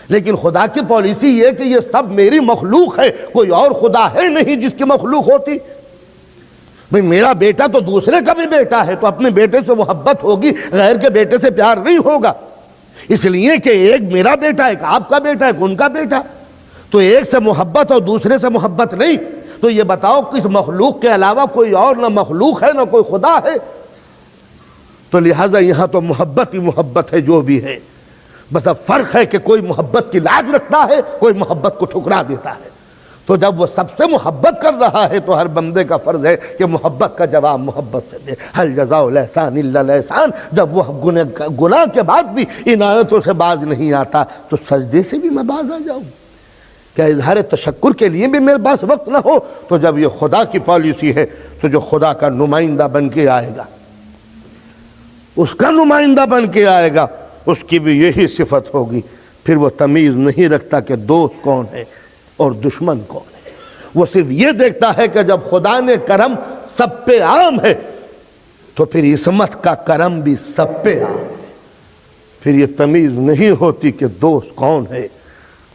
[SPEAKER 1] لیکن خدا کی پالیسی یہ کہ یہ سب میری مخلوق ہے، کوئی اور خدا ہے نہیں جس کی مخلوق ہوتی۔ بھئی میرا بیٹا تو دوسرے کا بھی بیٹا ہے، تو اپنے بیٹے سے محبت ہوگی، غیر کے بیٹے سے پیار نہیں ہوگا، اس لیے کہ ایک میرا بیٹا، ایک آپ کا بیٹا، ایک ان کا بیٹا، تو ایک سے محبت اور دوسرے سے محبت نہیں، تو یہ بتاؤ کہ اس مخلوق کے علاوہ کوئی اور نہ مخلوق ہے نہ کوئی خدا ہے، تو لہٰذا یہاں تو محبت ہی محبت ہے جو بھی ہے، بس اب فرق ہے کہ کوئی محبت کی لاج رکھتا ہے، کوئی محبت کو ٹھکرا دیتا ہے، تو جب وہ سب سے محبت کر رہا ہے تو ہر بندے کا فرض ہے کہ محبت کا جواب محبت سے دے، هل جزاء الاحسان الا الاحسان، جب وہ گناہ کے بعد بھی عنایتوں سے باز نہیں آتا تو سجدے سے بھی میں باز آ جاؤں، کیا اظہار تشکر کے لیے بھی میرے پاس وقت نہ ہو؟ تو جب یہ خدا کی پالیسی ہے تو جو خدا کا نمائندہ بن کے آئے گا، اس کا نمائندہ بن کے آئے گا، اس کی بھی یہی صفت ہوگی، پھر وہ تمیز نہیں رکھتا کہ دوست کون ہے اور دشمن کون ہے، وہ صرف یہ دیکھتا ہے کہ جب خدا نے کرم سب پہ عام ہے تو پھر عصمت کا کرم بھی سب پہ عام ہے، پھر یہ تمیز نہیں ہوتی کہ دوست کون ہے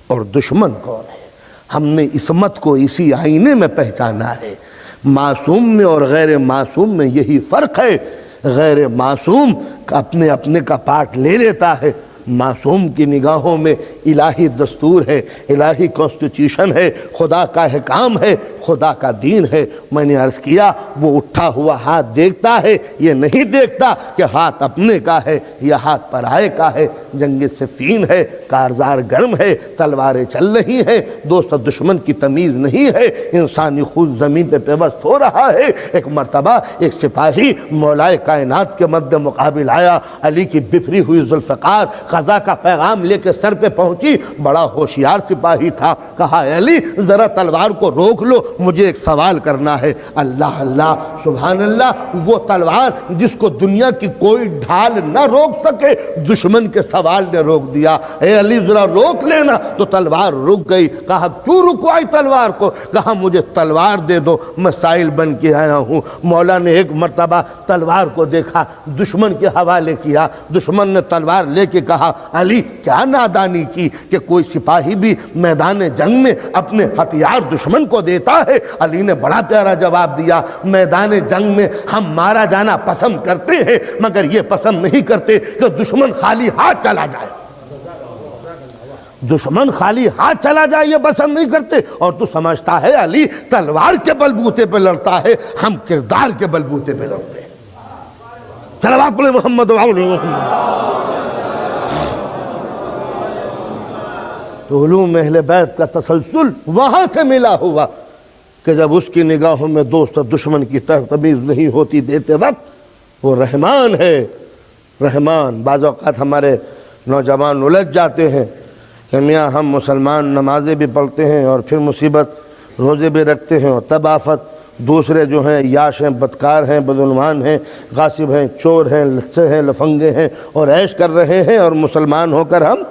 [SPEAKER 1] اور دشمن کون ہے۔ ہم نے عصمت کو اسی آئینے میں پہچانا ہے، معصوم میں اور غیر معصوم میں یہی فرق ہے، غیر معصوم اپنے کا پارٹ لے لیتا ہے، معصوم کی نگاہوں میں الہی دستور ہے، الہی کانسٹیٹیوشن ہے، خدا کا احکام ہے، خدا کا دین ہے۔ میں نے عرض کیا وہ اٹھا ہوا ہاتھ دیکھتا ہے، یہ نہیں دیکھتا کہ ہاتھ اپنے کا ہے یا ہاتھ پرائے کا ہے، جنگ صفین ہے، کارزار گرم ہے، تلواریں چل رہی ہیں، دوست اور دشمن کی تمیز نہیں ہے، انسانی خون زمین پہ پیوست ہو رہا ہے۔ ایک مرتبہ ایک سپاہی مولائے کائنات کے مد مقابل آیا، علی کی بفری ہوئی ذوالفقار قضا کا پیغام لے کے سر پہ پہنچی، بڑا ہوشیار سپاہی تھا، کہا اے علی ذرا تلوار کو روک لو، مجھے ایک سوال کرنا ہے۔ اللہ اللہ سبحان اللہ، وہ تلوار جس کو دنیا کی کوئی ڈھال نہ روک سکے، دشمن کے سوال نے روک دیا، اے علی ذرا روک لینا، تو تلوار رک گئی۔ کہا کیوں رکوائی تلوار کو؟ کہا مجھے تلوار دے دو، میں سائل بن کے آیا ہوں۔ مولا نے ایک مرتبہ تلوار کو دیکھا، دشمن کے حوالے کیا، دشمن نے تلوار لے کے کہا علی کیا نادانی کی کہ کوئی سپاہی بھی میدان جنگ میں اپنے ہتھیار دشمن کو دیتا ہے؟ علی نے بڑا پیارا جواب دیا، میدان جنگ میں ہم مارا جانا پسند کرتے ہیں، مگر یہ پسند نہیں کرتے کہ دشمن خالی ہاتھ چلا جائے، دشمن خالی ہاتھ چلا جائے یہ پسند نہیں کرتے۔ اور تو سمجھتا ہے علی تلوار کے بلبوتے پہ لڑتا ہے، ہم کردار کے بلبوتے پہ لڑتے ہیں۔ صلوات علی محمد وعلی محمد۔ تو علوم اہل بیت کا تسلسل وہاں سے ملا ہوا کہ جب اس کی نگاہوں میں دوست اور دشمن کی تمیز نہیں ہوتی دیتے وقت، وہ رحمان ہے، رحمان۔ بعض اوقات ہمارے نوجوان الجھ جاتے ہیں کہ میاں ہم مسلمان نمازیں بھی پڑھتے ہیں اور پھر مصیبت، روزے بھی رکھتے ہیں اور تب آفت، دوسرے جو ہیں یاش ہیں، بدکار ہیں، بدعنوان ہیں، غاصب ہیں، چور ہیں، لچے ہیں، لفنگے ہیں اور عیش کر رہے ہیں، اور مسلمان ہو کر ہم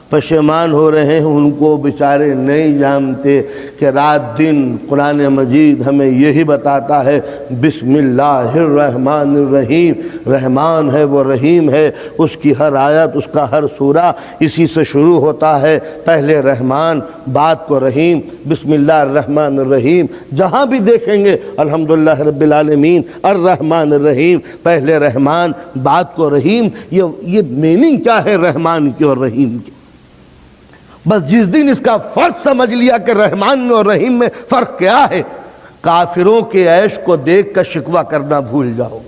[SPEAKER 1] پشیمان ہو رہے ہیں۔ ان کو بیچارے نہیں جانتے کہ رات دن قرآن مجید ہمیں یہی بتاتا ہے بسم اللہ الرحمن الرحیم، رحمان ہے وہ رحیم ہے، اس کی ہر آیت، اس کا ہر سورہ اسی سے شروع ہوتا ہے، پہلے رحمان بعد کو رحیم، بسم اللہ الرحمن الرحیم۔ جہاں بھی دیکھیں گے الحمدللہ رب العالمین الرحمن الرحیم، پہلے رحمان بعد کو رحیم۔ یہ میننگ کیا ہے رحمان کی اور رحیم کی؟ بس جس دن اس کا فرق سمجھ لیا کہ رحمان میں اور رحیم میں فرق کیا ہے، کافروں کے عیش کو دیکھ کر شکوہ کرنا بھول جاؤ۔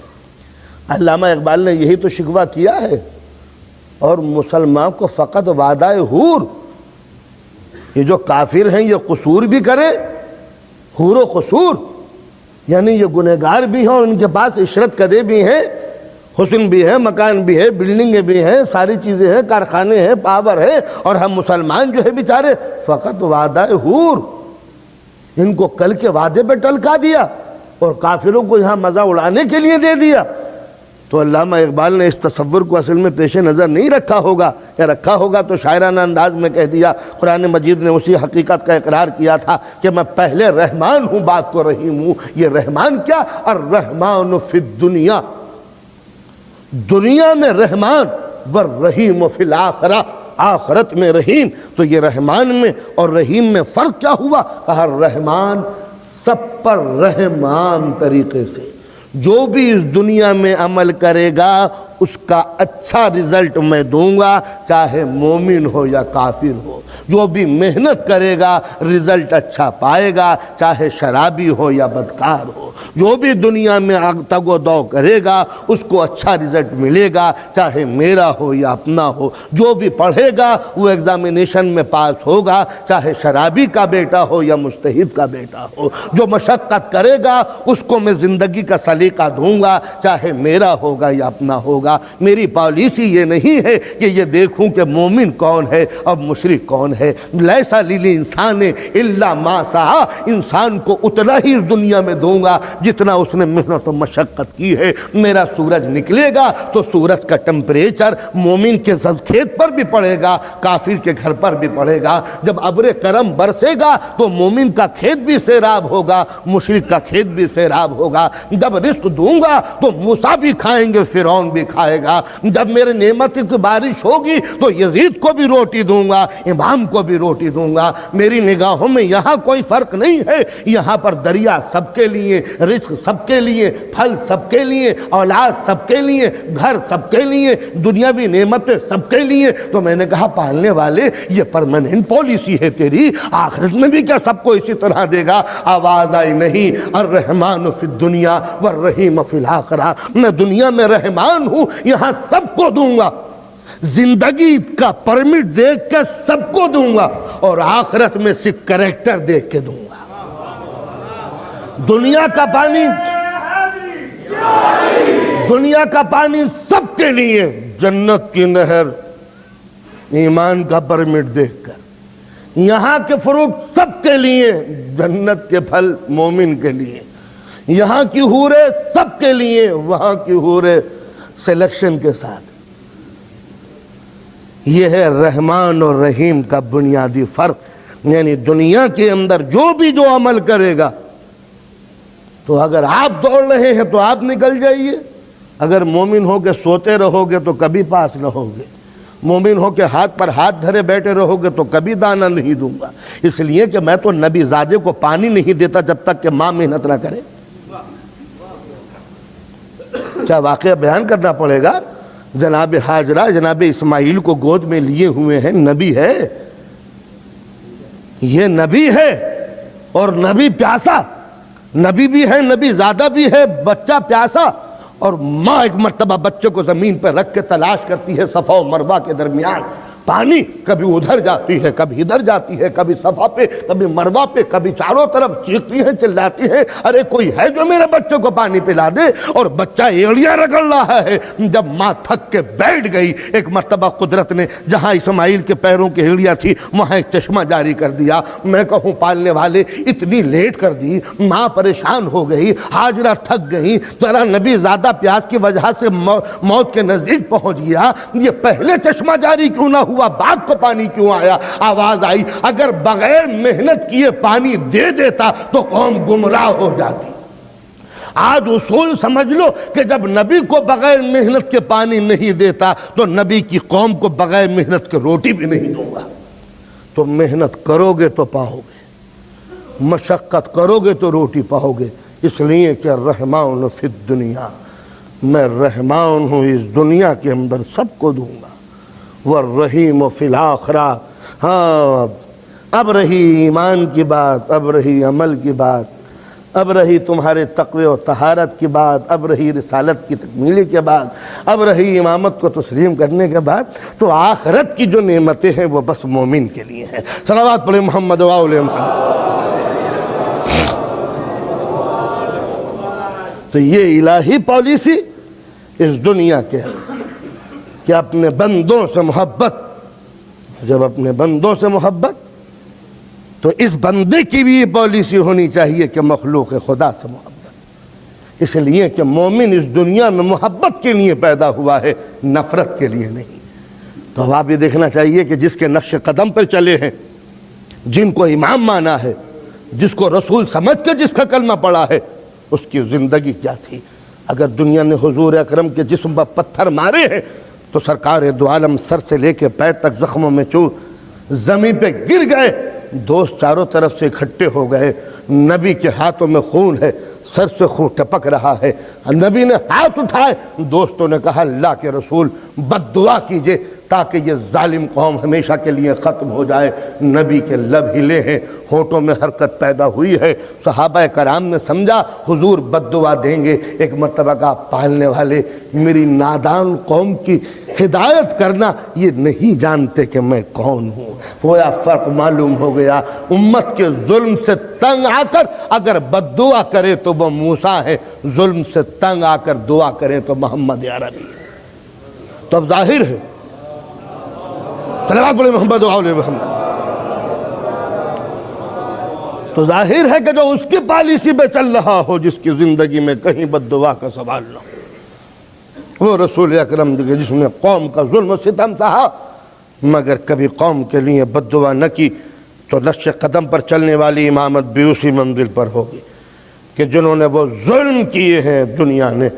[SPEAKER 1] علامہ اقبال نے یہی تو شکوہ کیا ہے، اور مسلمان کو فقط وعدہ حور، یہ جو کافر ہیں یہ قصور بھی کریں، حور و قصور، یعنی یہ گنہگار بھی ہیں اور ان کے پاس عشرت کدے بھی ہیں، حسن بھی ہے، مکان بھی ہے، بلڈنگیں بھی ہیں، ساری چیزیں ہیں، کارخانے ہیں، پاور ہے، اور ہم مسلمان جو ہے بیچارے فقط وعدہ حور، ان کو کل کے وعدے پہ ٹلکا دیا اور کافروں کو یہاں مزہ اڑانے کے لیے دے دیا۔ تو علامہ اقبال نے اس تصور کو اصل میں پیش نظر نہیں رکھا ہوگا، یا رکھا ہوگا تو شاعرانہ انداز میں کہہ دیا۔ قرآن مجید نے اسی حقیقت کا اقرار کیا تھا کہ میں پہلے رحمان ہوں بات کو رحیم ہوں۔ یہ رحمان کیا؟ الرحمن فی الدنیا، دنیا میں رحمان، والرحیم فی الآخرہ، آخرت میں رحیم۔ تو یہ رحمان میں اور رحیم میں فرق کیا ہوا؟ کہا رحمان سب پر رحمان طریقے سے، جو بھی اس دنیا میں عمل کرے گا اس کا اچھا رزلٹ میں دوں گا، چاہے مومن ہو یا کافر ہو۔ جو بھی محنت کرے گا رزلٹ اچھا پائے گا، چاہے شرابی ہو یا بدکار ہو۔ جو بھی دنیا میں تگ و دو کرے گا اس کو اچھا رزلٹ ملے گا، چاہے میرا ہو یا اپنا ہو۔ جو بھی پڑھے گا وہ ایگزامینیشن میں پاس ہوگا، چاہے شرابی کا بیٹا ہو یا مجتہد کا بیٹا ہو۔ جو مشقت کرے گا اس کو میں زندگی کا سلیقہ دوں گا، چاہے میرا ہوگا یا اپنا ہوگا۔ میری پالیسی یہ نہیں ہے کہ یہ دیکھوں کہ مومن کون ہے اور مشرک کون ہے۔ لیسا للانسان الا ما سعی، انسان کو اتنا ہی اس دنیا میں دوں گا جتنا اس نے محنت و مشقت کی ہے۔ میرا سورج نکلے گا تو سورج کا ٹمپریچر مومن کے کھیت پر بھی پڑے گا، کافر کے گھر پر بھی پڑے گا۔ جب ابر کرم برسے گا تو مومن کا کھیت بھی سیراب ہوگا، مشرک کا کھیت بھی سیراب ہوگا۔ جب رزق دوں گا تو موسیٰ بھی کھائیں گے، فرعون بھی کھائے گا۔ جب میرے نعمت کی بارش ہوگی تو یزید کو بھی روٹی دوں گا، امام کو بھی روٹی دوں گا۔ میری نگاہوں میں یہاں کوئی فرق نہیں ہے، یہاں پر دریا سب کے لیے، رزق سب کے لیے، پھل سب کے لیے، اولاد سب کے لیے، گھر سب کے لیے، دنیاوی نعمتیں سب کے لیے۔ تو میں نے کہا پالنے والے یہ پرماننٹ پالیسی ہے تیری، آخرت میں بھی کیا سب کو اسی طرح دے گا؟ آواز آئی نہیں، الرحمن فی الدنیا والرحیم فی الآخرہ، میں دنیا میں رحمان ہوں، یہاں سب کو دوں گا، زندگی کا پرمٹ دیکھ کے سب کو دوں گا، اور آخرت میں صرف کریکٹر دیکھ کے دوں گا۔ دنیا کا پانی، دنیا کا پانی سب کے لیے، جنت کی نہر ایمان کا پرمٹ دیکھ کر، یہاں کے فروٹ سب کے لیے، جنت کے پھل مومن کے لیے، یہاں کی حوریں سب کے لیے، وہاں کی حوریں سلیکشن کے ساتھ۔ یہ ہے رحمان اور رحیم کا بنیادی فرق۔ یعنی دنیا کے اندر جو عمل کرے گا، تو اگر آپ دوڑ رہے ہیں تو آپ نکل جائیے، اگر مومن ہو کے سوتے رہو گے تو کبھی پاس نہ ہوگے، مومن ہو کے ہاتھ پر ہاتھ دھرے بیٹھے رہو گے تو کبھی دانہ نہیں دوں گا۔ اس لیے کہ میں تو نبی زادے کو پانی نہیں دیتا جب تک کہ ماں محنت نہ کرے۔ کیا واقعہ بیان کرنا پڑے گا؟ جناب حاجرہ جناب اسماعیل کو گود میں لیے ہوئے ہیں، نبی ہے، یہ نبی ہے، اور نبی پیاسا، نبی بھی ہے، نبی زادہ بھی ہے، بچہ پیاسا، اور ماں ایک مرتبہ بچے کو زمین پر رکھ کے تلاش کرتی ہے صفا و مروہ کے درمیان پانی، کبھی ادھر جاتی ہے، کبھی ادھر جاتی ہے، کبھی صفا پہ، کبھی مروہ پہ، کبھی چاروں طرف چیختی ہے، چلاتی ہے، ارے کوئی ہے جو میرے بچے کو پانی پلا دے، اور بچہ ایڑیاں رگڑ رہا ہے۔ جب ماں تھک کے بیٹھ گئی، ایک مرتبہ قدرت نے جہاں اسماعیل کے پیروں کی ایڑیاں تھی وہاں ایک چشمہ جاری کر دیا۔ میں کہوں پالنے والے اتنی لیٹ کر دی، ماں پریشان ہو گئی، حاجرہ تھک گئی، ذرا نبی زادہ پیاس کی وجہ سے موت کے نزدیک پہنچ گیا، یہ پہلے چشمہ جاری کیوں نہ ہوا، بعد کو پانی کیوں آیا؟ آواز آئی اگر بغیر محنت کیے پانی دے دیتا تو قوم گمراہ ہو جاتی۔ آج اصول سمجھ لو کہ جب نبی کو بغیر محنت کے پانی نہیں دیتا تو نبی کی قوم کو بغیر محنت کے روٹی بھی نہیں دوں گا۔ تو محنت کرو گے تو پاؤ گے، مشقت کرو گے تو روٹی پاؤ گے۔ اس لیے کہ رحمان فی الدنیا، میں رحمان ہوں اس دنیا کے اندر سب کو دوں گا، والرحیم فی الآخرہ۔ ہاں اب رہی ایمان کی بات، اب رہی عمل کی بات۔ اب رہی تمہارے تقوی و طہارت کی بات، اب رہی رسالت کی تکمیلی کے بعد، اب رہی امامت کو تسلیم کرنے کے بعد، تو آخرت کی جو نعمتیں ہیں وہ بس مومن کے لیے ہیں۔ صلوات پڑھیں محمد و آل محمد۔ تو یہ الہی پالیسی اس دنیا کے ہے کہ اپنے بندوں سے محبت، جب اپنے بندوں سے محبت تو اس بندے کی بھی یہ پالیسی ہونی چاہیے کہ مخلوق خدا سے محبت، اس لیے کہ مومن اس دنیا میں محبت کے لیے پیدا ہوا ہے، نفرت کے لیے نہیں۔ تو اب آپ یہ دیکھنا چاہیے کہ جس کے نقش قدم پر چلے ہیں، جن کو امام مانا ہے، جس کو رسول سمجھ کے جس کا کلمہ پڑا ہے، اس کی زندگی کیا تھی۔ اگر دنیا نے حضور اکرم کے جسم پر پتھر مارے ہیں تو سرکار دو عالم سر سے لے کے پیر تک زخموں میں چور زمین پہ گر گئے، دوست چاروں طرف سے اکٹھے ہو گئے، نبی کے ہاتھوں میں خون ہے، سر سے خون ٹپک رہا ہے، نبی نے ہاتھ اٹھائے، دوستوں نے کہا اللہ کے رسول بد دعا کیجئے تاکہ یہ ظالم قوم ہمیشہ کے لیے ختم ہو جائے۔ نبی کے لب ہلے ہیں، ہونٹوں میں حرکت پیدا ہوئی ہے، صحابہ کرام نے سمجھا حضور بد دعا دیں گے۔ ایک مرتبہ کا پالنے والے میری نادان قوم کی ہدایت کرنا، یہ نہیں جانتے کہ میں کون ہوں۔ گویا فرق معلوم ہو گیا، امت کے ظلم سے تنگ آ کر اگر بد دعا کرے تو وہ موسیٰ ہے، ظلم سے تنگ آ کر دعا کرے تو محمد عربی ہے۔ تو اب ظاہر ہے، صلوات علی محمد و آل محمد، تو ظاہر ہے کہ جو اس کی پالیسی پہ چل رہا ہو، جس کی زندگی میں کہیں بد دعا کا سوال نہ ہو، وہ رسول اکرم جس نے قوم کا ظلم و ستم سہا مگر کبھی قوم کے لیے بد دعا نہ کی، تو نقش قدم پر چلنے والی امامت بھی اسی منزل پر ہوگی کہ جنہوں نے وہ ظلم کیے ہیں دنیا نے،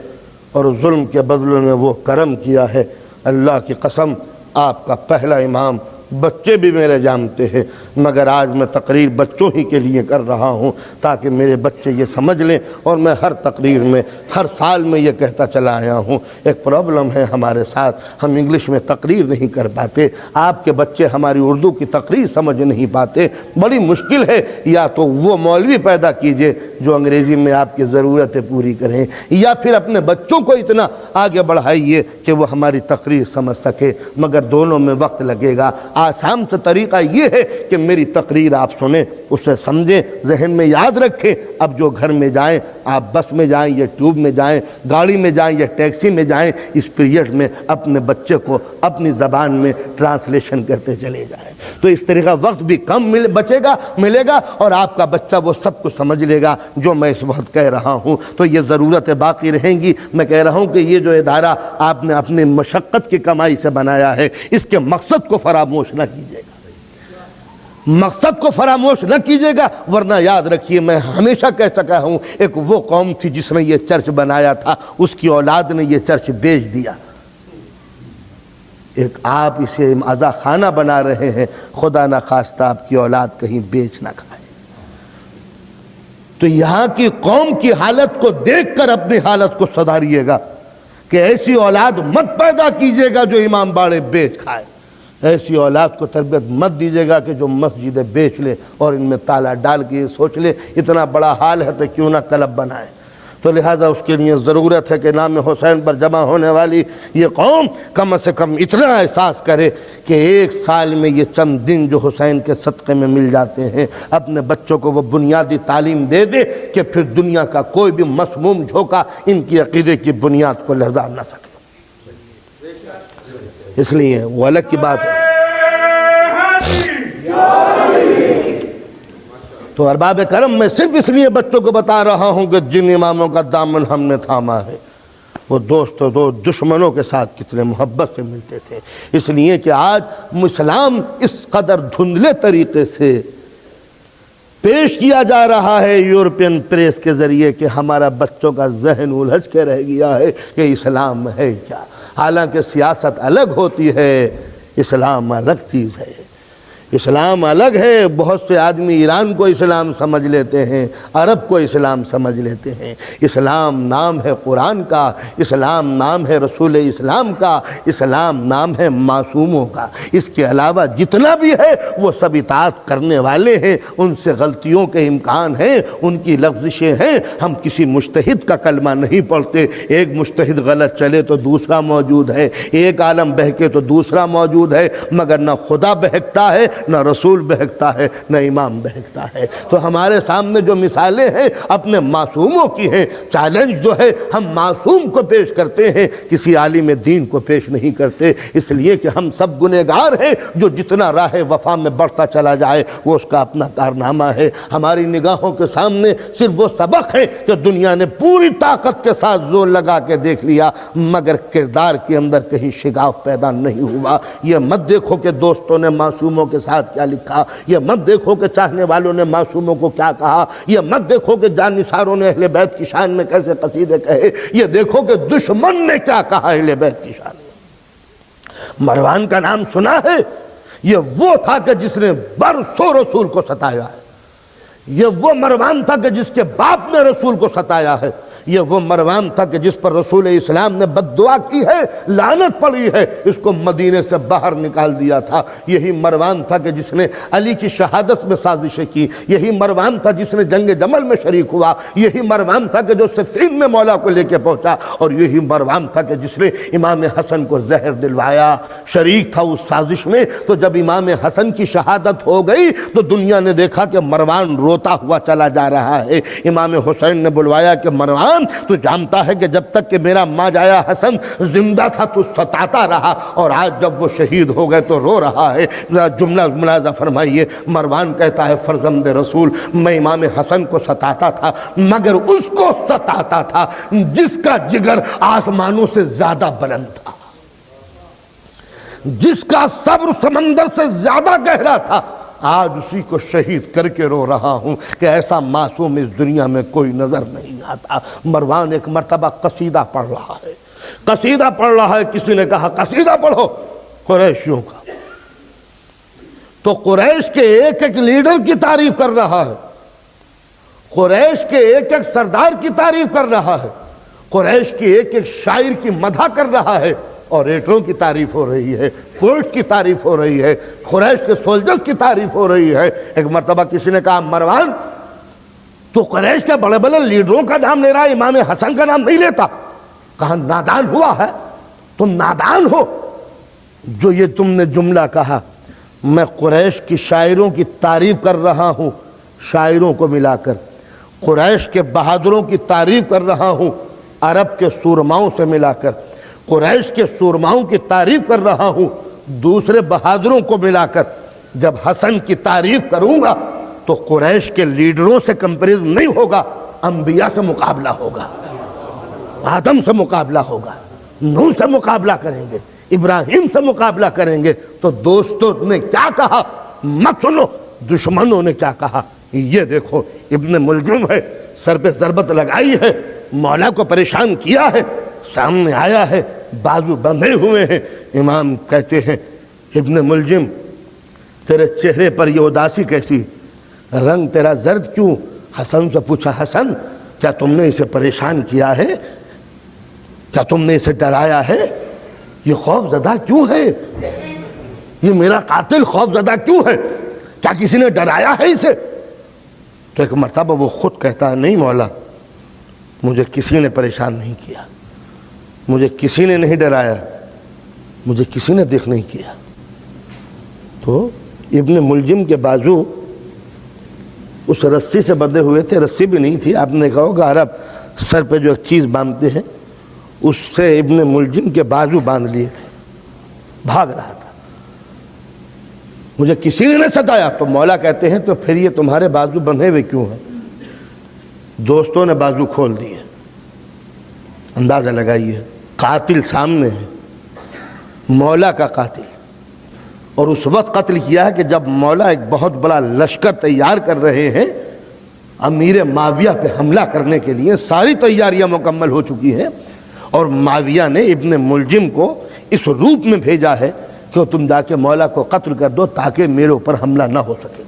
[SPEAKER 1] اور ظلم کے بدلے میں وہ کرم کیا ہے۔ اللہ کی قسم، آپ کا پہلا امام بچے بھی میرے جانتے ہیں، مگر آج میں تقریر بچوں ہی کے لیے کر رہا ہوں تاکہ میرے بچے یہ سمجھ لیں، اور میں ہر تقریر میں ہر سال میں یہ کہتا چلا آیا ہوں۔ ایک پرابلم ہے ہمارے ساتھ، ہم انگلش میں تقریر نہیں کر پاتے، آپ کے بچے ہماری اردو کی تقریر سمجھ نہیں پاتے، بڑی مشکل ہے۔ یا تو وہ مولوی پیدا کیجئے جو انگریزی میں آپ کی ضرورتیں پوری کریں، یا پھر اپنے بچوں کو اتنا آگے بڑھائیے کہ وہ ہماری تقریر سمجھ سکے، مگر دونوں میں وقت لگے گا۔ آسان سے طریقہ یہ ہے کہ میری تقریر آپ سنیں، اسے سمجھیں، ذہن میں یاد رکھیں۔ اب جو گھر میں جائیں، آپ بس میں جائیں یا ٹیوب میں جائیں، گاڑی میں جائیں یا ٹیکسی میں جائیں، اس پیریڈ میں اپنے بچے کو اپنی زبان میں ٹرانسلیشن کرتے چلے جائیں، تو اس طریقہ وقت بھی کم ملے گا اور آپ کا بچہ وہ سب کو سمجھ لے گا جو میں اس وقت کہہ رہا ہوں۔ تو یہ ضرورتیں باقی رہیں گی۔ میں کہہ رہا ہوں کہ یہ جو ادارہ آپ نے اپنی مشقت کی کمائی سے بنایا ہے، اس کے مقصد کو فراموش نہ کیجیے گا، مقصد کو فراموش نہ کیجیے گا، ورنہ یاد رکھیے میں ہمیشہ کہہ سکا ہوں، ایک وہ قوم تھی جس نے یہ چرچ بنایا تھا، اس کی اولاد نے یہ چرچ بیچ دیا۔ ایک آپ اسے عزا خانہ بنا رہے ہیں، خدا نہ خواستہ آپ کی اولاد کہیں بیچ نہ کھائے۔ تو یہاں کی قوم کی حالت کو دیکھ کر اپنی حالت کو سدھاریے گا کہ ایسی اولاد مت پیدا کیجیے گا جو امام باڑے بیچ کھائے، ایسی اولاد کو تربیت مت دیجیے گا کہ جو مسجدیں بیچ لے اور ان میں تالا ڈال کے یہ سوچ لے اتنا بڑا حال ہے تو کیوں نہ کلب بنائے۔ تو لہٰذا اس کے لیے ضرورت ہے کہ نام حسین پر جمع ہونے والی یہ قوم کم از کم اتنا احساس کرے کہ ایک سال میں یہ چند دن جو حسین کے صدقے میں مل جاتے ہیں، اپنے بچوں کو وہ بنیادی تعلیم دے دے کہ پھر دنیا کا کوئی بھی مسموم جھونکا ان کی عقیدے کی بنیاد کو لرزا نہ سکے۔ اس لیے وہ الگ کی بات ہے۔ تو ارباب کرم میں صرف اس لیے بچوں کو بتا رہا ہوں کہ جن اماموں کا دامن ہم نے تھاما ہے وہ دوست و دشمنوں کے ساتھ کتنے محبت سے ملتے تھے، اس لیے کہ آج اسلام اس قدر دھندلے طریقے سے پیش کیا جا رہا ہے یورپین پریس کے ذریعے کہ ہمارا بچوں کا ذہن الجھ کے رہ گیا ہے کہ اسلام ہے کیا۔ حالانکہ سیاست الگ ہوتی ہے، اسلام الگ چیز ہے۔ اسلام الگ ہے. بہت سے آدمی ایران کو اسلام سمجھ لیتے ہیں, عرب کو اسلام سمجھ لیتے ہیں. اسلام نام ہے قرآن کا, اسلام نام ہے رسول اسلام کا, اسلام نام ہے معصوموں کا. اس کے علاوہ جتنا بھی ہے وہ سب اطاعت کرنے والے ہیں. ان سے غلطیوں کے امکان ہیں, ان کی لغزشیں ہیں. ہم کسی مجتہد کا کلمہ نہیں پڑھتے. ایک مجتہد غلط چلے تو دوسرا موجود ہے, ایک عالم بہکے تو دوسرا موجود ہے, مگر نہ خدا بہکتا ہے, نہ رسول بہکتا ہے, نہ امام بہکتا ہے. تو ہمارے سامنے جو مثالیں ہیں اپنے معصوموں کی ہیں. چیلنج جو ہے ہم معصوم کو پیش کرتے ہیں, کسی عالم دین کو پیش نہیں کرتے, اس لیے کہ ہم سب گنہگار ہیں. جو جتنا راہ وفا میں بڑھتا چلا جائے وہ اس کا اپنا کارنامہ ہے. ہماری نگاہوں کے سامنے صرف وہ سبق ہے کہ دنیا نے پوری طاقت کے ساتھ زور لگا کے دیکھ لیا, مگر کردار کے اندر کہیں شگاف پیدا نہیں ہوا. یہ مت دیکھو کہ دوستوں نے معصوموں کے ساتھ کیا لکھا, یہ مت دیکھو کہ چاہنے والوں نے معصوموں کو کیا کہا, یہ مت دیکھو کہ جان نثاروں نے اہل بیت کی شان میں کیسے قصیدے کہے, یہ دیکھو کہ دشمن نے کیا کہا اہل بیت کی شان میں. مروان کا نام سنا ہے؟ یہ وہ تھا کہ جس نے برسوں رسول کو ستایا ہے. یہ وہ مروان تھا کہ جس کے باپ نے رسول کو ستایا ہے. یہ وہ مروان تھا کہ جس پر رسول اسلام نے بد دعا کی ہے, لعنت پڑی ہے, اس کو مدینے سے باہر نکال دیا تھا. یہی مروان تھا کہ جس نے علی کی شہادت میں سازشیں کی. یہی مروان تھا جس نے جنگ جمل میں شریک ہوا. یہی مروان تھا کہ جو صفین میں مولا کو لے کے پہنچا. اور یہی مروان تھا کہ جس نے امام حسن کو زہر دلوایا, شریک تھا اس سازش میں. تو جب امام حسن کی شہادت ہو گئی تو دنیا نے دیکھا کہ مروان روتا ہوا چلا جا رہا ہے. امام حسین نے بلوایا کہ مروان, تو جانتا ہے کہ جب تک کہ میرا ماں جایا حسن زندہ تھا تو ستاتا رہا, اور آج جب وہ شہید ہو گئے تو رو رہا ہے. جملہ ملاحظہ فرمائیے, مروان کہتا ہے فرزند رسول, میں امام حسن کو ستاتا تھا, مگر اس کو ستاتا تھا جس کا جگر آسمانوں سے زیادہ بلند تھا, جس کا صبر سمندر سے زیادہ گہرا تھا. آج اسی کو شہید کر کے رو رہا ہوں کہ ایسا معصوم اس دنیا میں کوئی نظر نہیں آتا. مروان ایک مرتبہ قصیدہ پڑھ رہا ہے, قصیدہ پڑھ رہا ہے. کسی نے کہا قصیدہ پڑھو قریشیوں کا, تو قریش کے ایک ایک لیڈر کی تعریف کر رہا ہے, قریش کے ایک ایک سردار کی تعریف کر رہا ہے, قریش کے ایک ایک شاعر کی مدح کر رہا ہے, اور ریٹروں کی تعریف ہو رہی ہے, پوئٹ کی تعریف ہو رہی ہے, قریش کے سولجرز کی تعریف ہو رہی ہے. ایک مرتبہ کسی نے کہا مروان تو قریش کے بڑے بڑے لیڈروں کا نام لے رہا ہے, امام حسن کا نام نہیں لیتا. کہا نادان ہوا ہے, تم نادان ہو جو یہ تم نے جملہ کہا. میں قریش کی شاعروں کی تعریف کر رہا ہوں, شاعروں کو ملا کر. قریش کے بہادروں کی تعریف کر رہا ہوں, عرب کے سورماؤں سے ملا کر. قریش کے سورماؤں کی تعریف کر رہا ہوں, دوسرے بہادروں کو ملا کر. جب حسن کی تعریف کروں گا تو قریش کے لیڈروں سے کمپیریزن نہیں ہوگا, انبیاء سے مقابلہ ہوگا, آدم سے مقابلہ ہوگا, نوح سے مقابلہ کریں گے, ابراہیم سے مقابلہ کریں گے. تو دوستوں نے کیا کہا مت سنو, دشمنوں نے کیا کہا یہ دیکھو. ابن ملجم ہے, سر پہ ضربت لگائی ہے, مولا کو پریشان کیا ہے, سامنے آیا ہے, بازو بندھے ہوئے ہیں. امام کہتے ہیں ابن ملجم تیرے چہرے پر یہ اداسی کیسی, رنگ تیرا زرد کیوں؟ حسن سے پوچھا حسن کیا تم نے اسے پریشان کیا ہے, کیا تم نے اسے ڈرایا ہے, یہ خوف زدہ کیوں ہے, یہ میرا قاتل خوف زدہ کیوں ہے, کیا کسی نے ڈرایا ہے اسے؟ تو ایک مرتبہ وہ خود کہتا ہے نہیں مولا, مجھے کسی نے پریشان نہیں کیا, مجھے کسی نے نہیں ڈرایا, مجھے کسی نے دیکھ نہیں کیا. تو ابن ملجم کے بازو اس رسی سے بندھے ہوئے تھے, رسی بھی نہیں تھی. آپ نے کہا ہوگا عرب سر پہ جو ایک چیز باندھتے ہیں اس سے ابن ملجم کے بازو باندھ لیے تھے, بھاگ رہا تھا. مجھے کسی نے نہ ستایا. تو مولا کہتے ہیں تو پھر یہ تمہارے بازو بندھے ہوئے کیوں ہیں؟ دوستوں نے بازو کھول دیے. اندازہ لگائیے, قاتل سامنے ہے, مولا کا قاتل, اور اس وقت قتل کیا ہے کہ جب مولا ایک بہت بڑا لشکر تیار کر رہے ہیں امیر معاویہ پہ حملہ کرنے کے لیے. ساری تیاریاں مکمل ہو چکی ہیں, اور معاویہ نے ابن ملجم کو اس روپ میں بھیجا ہے کہ تم جا کے مولا کو قتل کر دو تاکہ میرے اوپر حملہ نہ ہو سکے۔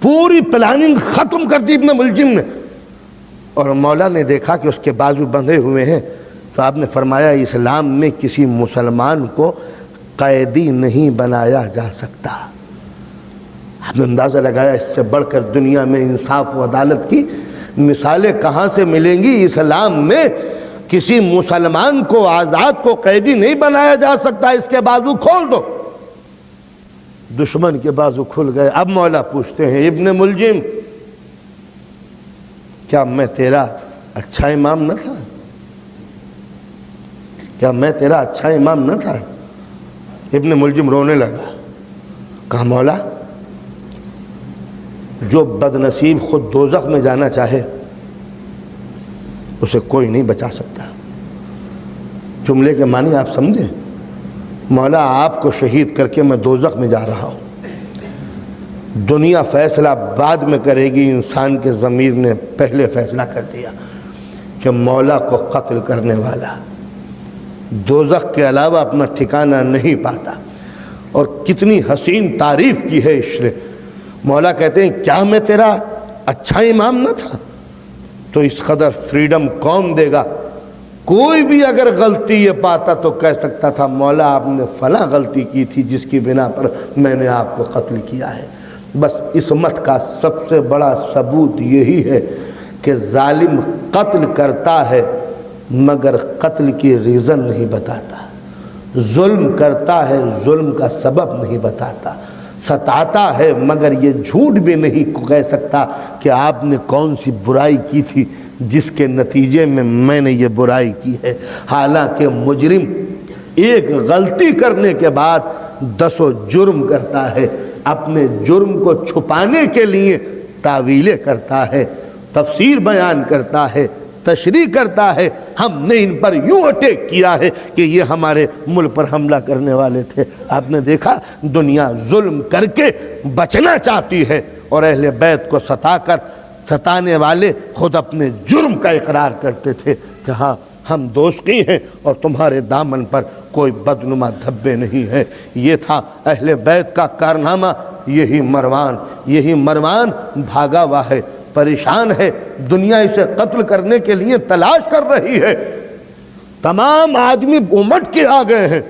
[SPEAKER 1] پوری پلاننگ ختم کر دی ابن ملجم نے، اور مولا نے دیکھا کہ اس کے بازو بندھے ہوئے ہیں، تو آپ نے فرمایا اسلام میں کسی مسلمان کو قیدی نہیں بنایا جا سکتا۔ آپ نے اندازہ لگایا اس سے بڑھ کر دنیا میں انصاف و عدالت کی مثالیں کہاں سے ملیں گی؟ اسلام میں کسی مسلمان کو آزاد کو قیدی نہیں بنایا جا سکتا، اس کے بازو کھول دو۔ دشمن کے بازو کھل گئے۔ اب مولا پوچھتے ہیں ابن ملجم، کیا میں تیرا اچھا امام نہ تھا؟ کیا میں تیرا اچھا امام نہ تھا؟ ابن ملجم رونے لگا، کہا مولا جو بد نصیب خود دوزخ میں جانا چاہے اسے کوئی نہیں بچا سکتا۔ جملے کے معنی آپ سمجھیں؟ مولا آپ کو شہید کر کے میں دوزخ میں جا رہا ہوں، دنیا فیصلہ بعد میں کرے گی، انسان کے ضمیر نے پہلے فیصلہ کر دیا کہ مولا کو قتل کرنے والا دوزخ کے علاوہ اپنا ٹھکانہ نہیں پاتا۔ اور کتنی حسین تعریف کی ہے عشرے۔ مولا کہتے ہیں کیا میں تیرا اچھا امام نہ تھا؟ تو اس قدر فریڈم کون دے گا؟ کوئی بھی اگر غلطی یہ پاتا تو کہہ سکتا تھا مولا آپ نے فلاں غلطی کی تھی جس کی بنا پر میں نے آپ کو قتل کیا ہے۔ بس عصمت کا سب سے بڑا ثبوت یہی ہے کہ ظالم قتل کرتا ہے مگر قتل کی ریزن نہیں بتاتا، ظلم کرتا ہے ظلم کا سبب نہیں بتاتا، ستاتا ہے مگر یہ جھوٹ بھی نہیں کہہ سکتا کہ آپ نے کون سی برائی کی تھی جس کے نتیجے میں نے یہ برائی کی ہے۔ حالانکہ مجرم ایک غلطی کرنے کے بعد 10 جرم کرتا ہے، اپنے جرم کو چھپانے کے لیے تعویلیں کرتا ہے، تفسیر بیان کرتا ہے، تشریح کرتا ہے۔ ہم نے ان پر یوں اٹیک کیا ہے کہ یہ ہمارے ملک پر حملہ کرنے والے تھے۔ آپ نے دیکھا دنیا ظلم کر کے بچنا چاہتی ہے، اور اہل بیت کو ستانے والے خود اپنے جرم کا اقرار کرتے تھے کہ ہاں ہم دوستی ہیں اور تمہارے دامن پر کوئی بدنما دھبے نہیں ہیں۔ یہ تھا اہل بیت کا کارنامہ۔ یہی مروان بھاگا ہوا ہے، پریشان ہے، دنیا اسے قتل کرنے کے لیے تلاش کر رہی ہے، تمام آدمی امٹ کے آ گئے ہیں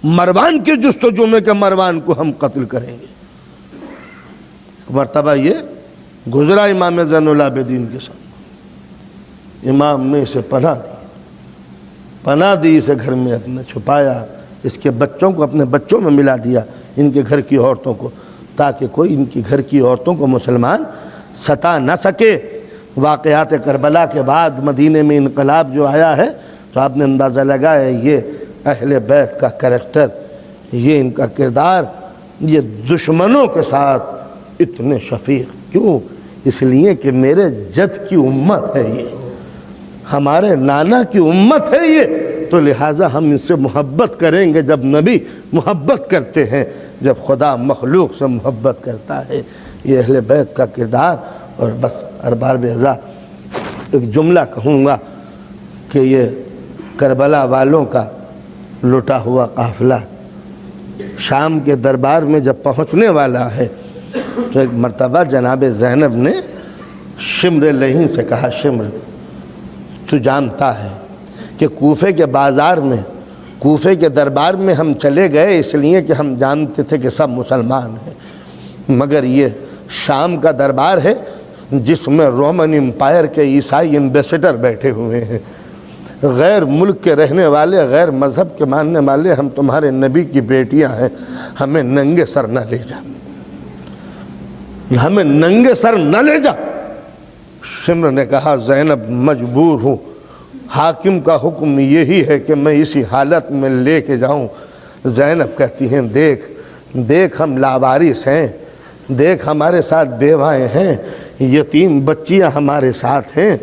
[SPEAKER 1] مروان کی جستجو میں کہ مروان کو ہم قتل کریں گے۔ مرتبہ یہ گزرا امام زین العابدین کے ساتھ، امام نے اسے پناہ دی، اسے گھر میں اپنا چھپایا، اس کے بچوں کو اپنے بچوں میں ملا دیا، ان کے گھر کی عورتوں کو، تاکہ کوئی ان کی گھر کی عورتوں کو مسلمان ستا نہ سکے۔ واقعات کربلا کے بعد مدینے میں انقلاب جو آیا ہے تو آپ نے اندازہ لگایا یہ اہل بیت کا کریکٹر، یہ ان کا کردار، یہ دشمنوں کے ساتھ اتنے شفیق کیوں؟ اس لیے کہ میرے جد کی امت ہے، یہ ہمارے نانا کی امت ہے یہ، تو لہٰذا ہم ان سے محبت کریں گے جب نبی محبت کرتے ہیں، جب خدا مخلوق سے محبت کرتا ہے۔ یہ اہل بیت کا کردار۔ اور بس ارباب اعزاء ایک جملہ کہوں گا کہ یہ کربلا والوں کا لٹا ہوا قافلہ شام کے دربار میں جب پہنچنے والا ہے تو ایک مرتبہ جناب زینب نے شمر لہین سے کہا، شمر تو جانتا ہے کہ کوفے کے بازار میں، کوفے کے دربار میں ہم چلے گئے اس لیے کہ ہم جانتے تھے کہ سب مسلمان ہیں، مگر یہ شام کا دربار ہے جس میں رومن امپائر کے عیسائی ایمبیسڈر بیٹھے ہوئے ہیں، غیر ملک کے رہنے والے، غیر مذہب کے ماننے والے، ہم تمہارے نبی کی بیٹیاں ہیں، ہمیں ننگے سر نہ لے جا، ہمیں ننگے سر نہ لے جا۔ شمر نے کہا زینب مجبور ہوں، حاکم کا حکم یہی ہے کہ میں اسی حالت میں لے کے جاؤں۔ زینب کہتی ہیں دیکھ ہم لاوارث ہیں، دیکھ ہمارے ساتھ بیوائیں ہیں، یتیم بچیاں ہمارے ساتھ ہیں،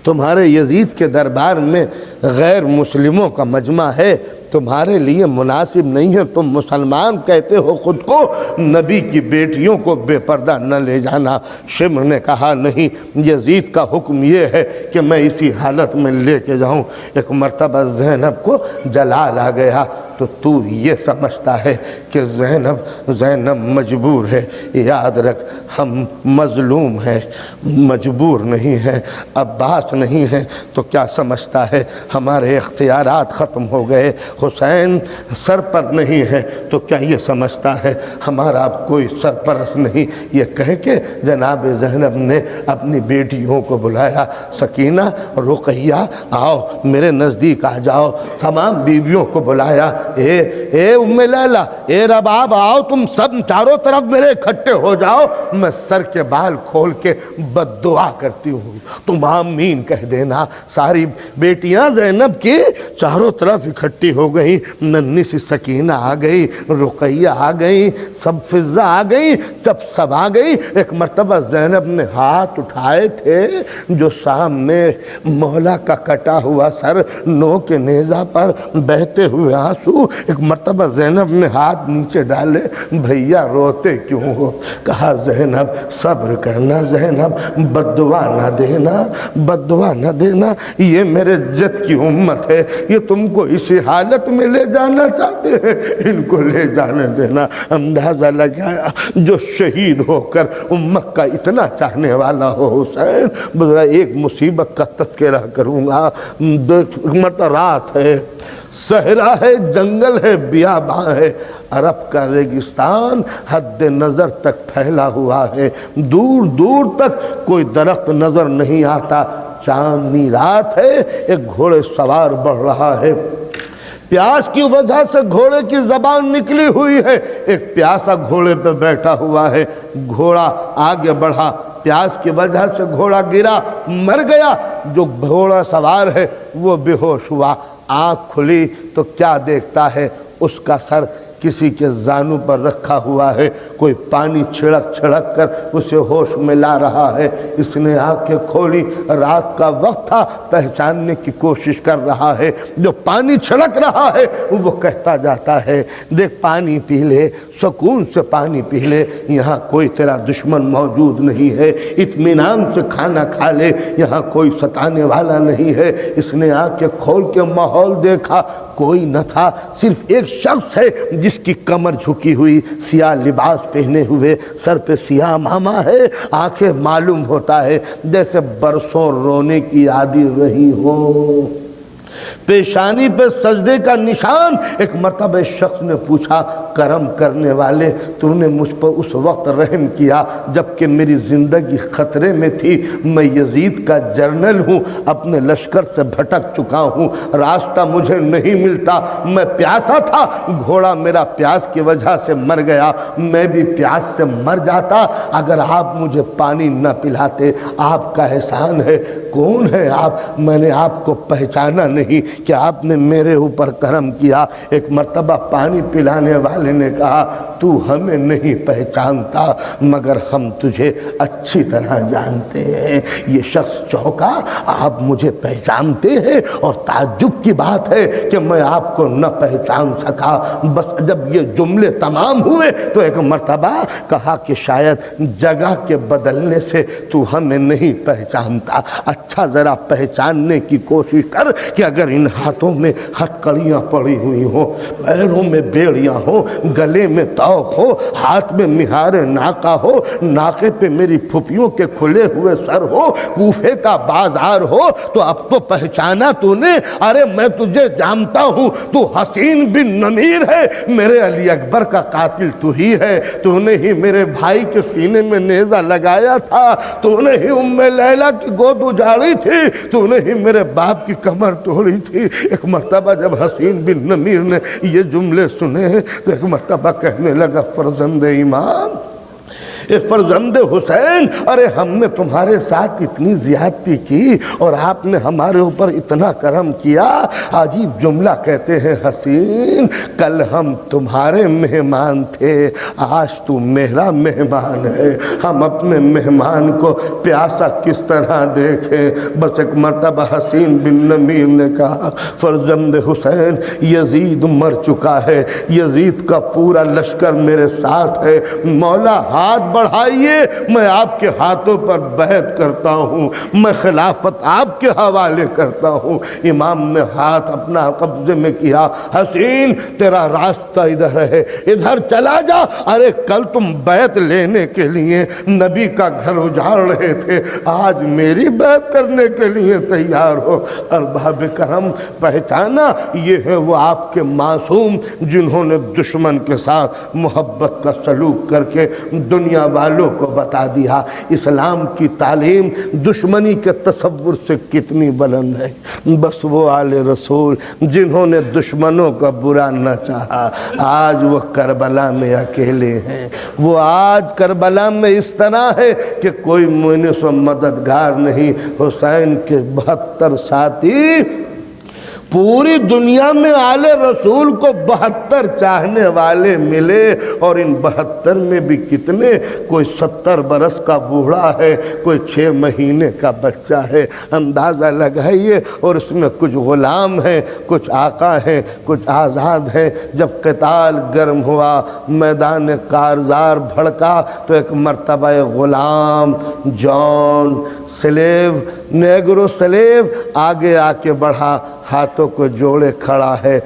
[SPEAKER 1] تمہارے یزید کے دربار میں غیر مسلموں کا مجمع ہے، تمہارے لیے مناسب نہیں ہے، تم مسلمان کہتے ہو خود کو، نبی کی بیٹیوں کو بے پردہ نہ لے جانا۔ شمر نے کہا نہیں، یزید کا حکم یہ ہے کہ میں اسی حالت میں لے کے جاؤں۔ ایک مرتبہ زینب کو جلال آ گیا تو تو تو یہ سمجھتا ہے کہ زینب مجبور ہے۔ یاد رکھ ہم مظلوم ہیں، مجبور نہیں ہیں۔ عباس نہیں ہے تو کیا سمجھتا ہے ہمارے اختیارات ختم ہو گئے؟ حسین سر پر نہیں ہے تو کیا یہ سمجھتا ہے ہمارا اب کوئی سرپرست نہیں؟ یہ کہہ کے جناب زینب نے اپنی بیٹیوں کو بلایا، سکینہ، رقیہ آؤ میرے نزدیک آ جاؤ۔ تمام بیویوں کو بلایا، اے ام لیلہ، اے رباب، آؤ تم سب چاروں طرف میرے اکٹھے ہو جاؤ، میں سر کے بال کھول کے بد دعا کرتی ہوں، تم آمین کہہ دینا۔ ساری بیٹیاں زینب کی چاروں طرف اکٹھی ہو گئی، ننھی سی سکینہ آ گئی، رقیہ آ گئی، سب فضہ آ گئی، سب آ گئی۔ ایک مرتبہ زینب نے ہاتھ اٹھائے تھے، جو سامنے مولا کا کٹا ہوا سر، نو کے نیزہ پر بہتے ہوئے آنسو، ایک مرتبہ زینب نے ہاتھ نیچے ڈالے، بھیا روتے کیوں ہو؟ کہا زینب صبر کرنا، زینب بد دعا نہ دینا، بد دعا نہ دینا، یہ میرے جد کی امت ہے، یہ تم کو اسی حالت میں لے جانا چاہتے ہیں، ان کو لے جانے دینا۔ اندازہ لگایا جو شہید ہو کر امت کا اتنا چاہنے والا ہو حسین۔ بذرا ایک مصیبت کا تذکرہ کروں گا، رات ہے، صحرا ہے، جنگل ہے، بیاباں ہے، عرب کا ریگستان حد نظر تک پھیلا ہوا ہے، دور دور تک کوئی درخت نظر نہیں آتا، چاندنی رات ہے، ایک گھوڑے سوار بڑھ رہا ہے، پیاس کی وجہ سے گھوڑے کی زبان نکلی ہوئی ہے، ایک پیاسا گھوڑے پہ بیٹھا ہوا ہے، گھوڑا آگے بڑھا، پیاس کی وجہ سے گھوڑا گرا، مر گیا، جو گھوڑا سوار ہے وہ بے ہوش ہوا، آنکھ کھلی تو کیا دیکھتا ہے؟ اس کا سر کسی کے زانو پر رکھا ہوا ہے، کوئی پانی چھڑک چھڑک کر اسے ہوش میں لا رہا ہے۔ اس نے آنکھیں کھولی، رات کا وقت تھا، پہچاننے کی کوشش کر رہا ہے، جو پانی چھڑک رہا ہے وہ کہتا جاتا ہے دیکھ پانی پی لے، سکون سے پانی پی لے، یہاں کوئی تیرا دشمن موجود نہیں ہے، اطمینان سے کھانا کھا لے، یہاں کوئی ستانے والا نہیں ہے۔ اس نے آنکھیں کھول کے ماحول دیکھا، کوئی نہ تھا، صرف ایک شخص ہے جس کی کمر جھکی ہوئی، سیاہ لباس پہنے ہوئے، سر پہ سیاہ عمامہ ہے، آنکھیں معلوم ہوتا ہے جیسے برسوں رونے کی عادی رہی ہو، پیشانی پہ سجدے کا نشان۔ ایک مرتبہ شخص نے پوچھا کرم کرنے والے تو نے مجھ پر اس وقت رحم کیا جبکہ میری زندگی خطرے میں تھی، میں یزید کا جرنل ہوں، اپنے لشکر سے بھٹک چکا ہوں، راستہ مجھے نہیں ملتا، میں پیاسا تھا، گھوڑا میرا پیاس کی وجہ سے مر گیا، میں بھی پیاس سے مر جاتا اگر آپ مجھے پانی نہ پلاتے، آپ کا احسان ہے۔ کون ہے آپ؟ میں نے آپ کو پہچانا نہیں کہ آپ نے میرے اوپر کرم کیا۔ ایک مرتبہ پانی پلانے والے نے کہا تو ہمیں نہیں پہچانتا مگر ہم تجھے اچھی طرح جانتے ہیں۔ یہ شخص چونکا، آپ مجھے پہچانتے ہیں اور تعجب کی بات ہے کہ میں آپ کو نہ پہچان سکا۔ بس جب یہ جملے تمام ہوئے تو ایک مرتبہ کہا کہ شاید جگہ کے بدلنے سے تو ہمیں نہیں پہچانتا، اچھا ذرا پہچاننے کی کوشش کر کہ اگر ان ہاتھوں میں ہتھکڑیاں پڑی ہوئی ہوں، پیروں میں بیڑیاں ہوں، گلے میں توق ہو، ہاتھ میں مہار ناکہ ہو، ناکے پہ میری پھپھیوں کے کھلے ہوئے سر ہو، کوفے کا بازار ہو، تو اب تو پہچانا تو نے۔ ارے میں تجھے جانتا ہوں، تو حسین بن نمیر ہے، میرے علی اکبر کا قاتل تو ہی ہے، تو نے ہی میرے بھائی کے سینے میں نیزہ لگایا تھا، تو نے ہی ام لیلہ کی گود اجاڑی تھی، تو نے ہی میرے باپ کی کمر توڑی تھی۔ ایک مرتبہ جب حسین بن نمیر نے یہ جملے سنے تو ایک مرتبہ کہنے لگا فرزند امام، اے فرزند حسین، ارے ہم نے تمہارے ساتھ اتنی زیادتی کی اور آپ نے ہمارے اوپر اتنا کرم کیا۔ عجیب جملہ کہتے ہیں حسین، کل ہم تمہارے مہمان تھے، آج تو میرا مہمان ہے، ہم اپنے مہمان کو پیاسا کس طرح دیکھیں۔ بس ایک مرتبہ حسین بن نمیر نے کہا فرزند حسین، یزید مر چکا ہے، یزید کا پورا لشکر میرے ساتھ ہے، مولا ہاتھ بڑھائیے، میں آپ کے ہاتھوں پر بیعت کرتا ہوں، میں خلافت آپ کے حوالے کرتا ہوں۔ امام نے ہاتھ اپنا قبضے میں کیا، حسین تیرا راستہ ادھر ہے، ادھر چلا جا۔ ارے کل تم بیعت لینے کے لیے نبی کا گھر اجاڑ رہے تھے، آج میری بیعت کرنے کے لیے تیار ہو۔ ارباب کرم پہچانا، یہ ہے وہ آپ کے معصوم جنہوں نے دشمن کے ساتھ محبت کا سلوک کر کے دنیا والوں کو بتا دیا اسلام کی تعلیم دشمنی کے تصور سے کتنی بلند ہے۔ بس وہ آل رسول جنہوں نے دشمنوں کا برا نہ چاہا، آج وہ کربلا میں اکیلے ہیں۔ وہ آج کربلا میں اس طرح ہے کہ کوئی مونس و مددگار نہیں۔ حسین کے 72 ساتھی، پوری دنیا میں آل رسول کو 72 چاہنے والے ملے، اور ان 72 میں بھی کتنے، کوئی 70 برس کا بوڑھا ہے، کوئی 6 مہینے کا بچہ ہے۔ اندازہ لگائیے، اور اس میں کچھ غلام ہیں، کچھ آقا ہیں، کچھ آزاد ہیں۔ جب قتال گرم ہوا، میدان کارزار بھڑکا، تو ایک مرتبہ غلام جان سلیو، نیگرو سلیو آگے آ کے بڑھا، ہاتھوں کو جوڑے کھڑا ہے،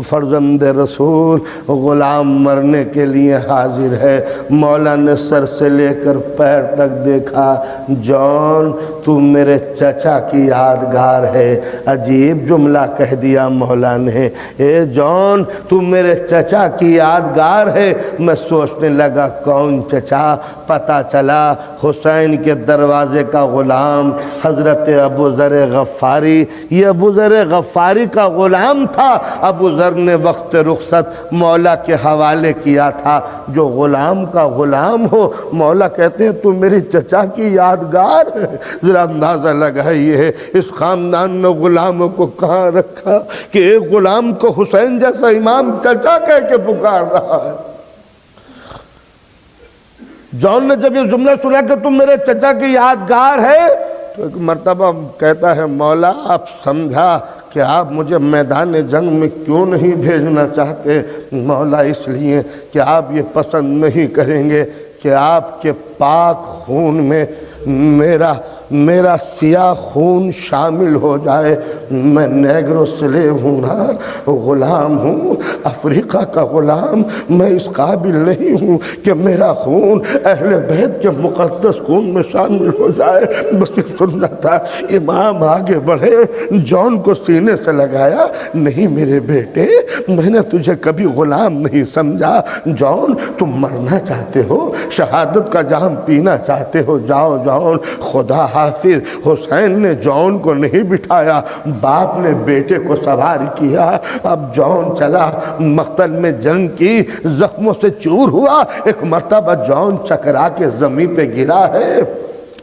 [SPEAKER 1] فرزند رسول غلام مرنے کے لیے حاضر ہے۔ مولا نے سر سے لے کر پیر تک دیکھا، جان تو میرے چچا کی یادگار ہے۔ عجیب جملہ کہہ دیا مولا نے، اے جان تو میرے چچا کی یادگار ہے۔ میں سوچنے لگا کون چچا، پتہ چلا حسین کے دروازے کا غلام حضرت ابو ذر غفاری، یہ ابو ذر غفاری کا غلام تھا۔ ابو ذر نے وقت رخصت مولا کے حوالے کیا تھا۔ جو غلام کا غلام ہو، مولا کہتے ہیں تو میری چچا کی یادگار ہے۔ ذرا اندازہ لگائیے اس خاندان نے غلاموں کو کہاں رکھا کہ ایک غلام کو حسین جیسا امام چچا کہہ کے پکار رہا ہے۔ جان نے جب یہ جملہ سنا کہ تم میرے چچا کی یادگار ہے، تو ایک مرتبہ کہتا ہے مولا آپ سمجھا کہ آپ مجھے میدان جنگ میں کیوں نہیں بھیجنا چاہتے؟ مولا اس لیے کہ آپ یہ پسند نہیں کریں گے کہ آپ کے پاک خون میں میرا سیاہ خون شامل ہو جائے۔ میں نیگرو سلیو ہوں نا، غلام ہوں، افریقہ کا غلام، میں اس قابل نہیں ہوں کہ میرا خون اہل بیت کے مقدس خون میں شامل ہو جائے۔ بس یہ سننا تھا۔ امام آگے بڑھے، جان کو سینے سے لگایا، نہیں میرے بیٹے، میں نے تجھے کبھی غلام نہیں سمجھا۔ جان تم مرنا چاہتے ہو، شہادت کا جام پینا چاہتے ہو، جاؤ جان، خدا حافظ۔ حسین نے جان کو نہیں بٹھایا، باپ نے بیٹے کو سوار کیا۔ اب جان چلا، مقتل میں جنگ کی، زخموں سے چور ہوا۔ ایک مرتبہ جان چکرا کے زمین پہ گرا ہے،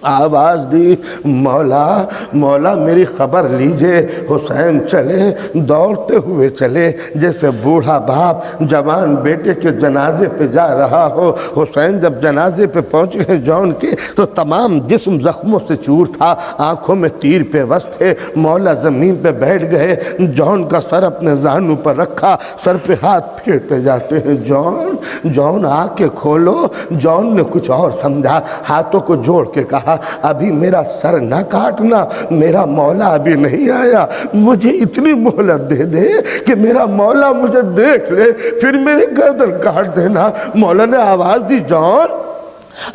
[SPEAKER 1] آواز دی، مولا مولا میری خبر لیجئے۔ حسین چلے، دوڑتے ہوئے چلے جیسے بوڑھا باپ جوان بیٹے کے جنازے پہ جا رہا ہو۔ حسین جب جنازے پہ پہنچ گئے جان کے، تو تمام جسم زخموں سے چور تھا، آنکھوں میں تیر پہ وس تھے۔ مولا زمین پہ بیٹھ گئے، جان کا سر اپنے زانوں پر رکھا، سر پہ ہاتھ پھیرتے جاتے ہیں، جان آ کے کھولو۔ جان نے کچھ اور سمجھا، ہاتھوں کو جوڑ کے کہا ابھی میرا سر نہ کاٹنا، میرا مولا ابھی نہیں آیا، مجھے اتنی مہلت دے دے کہ میرا مولا مجھے دیکھ لے، پھر میری گردن کاٹ دینا۔ مولا نے آواز دی، جان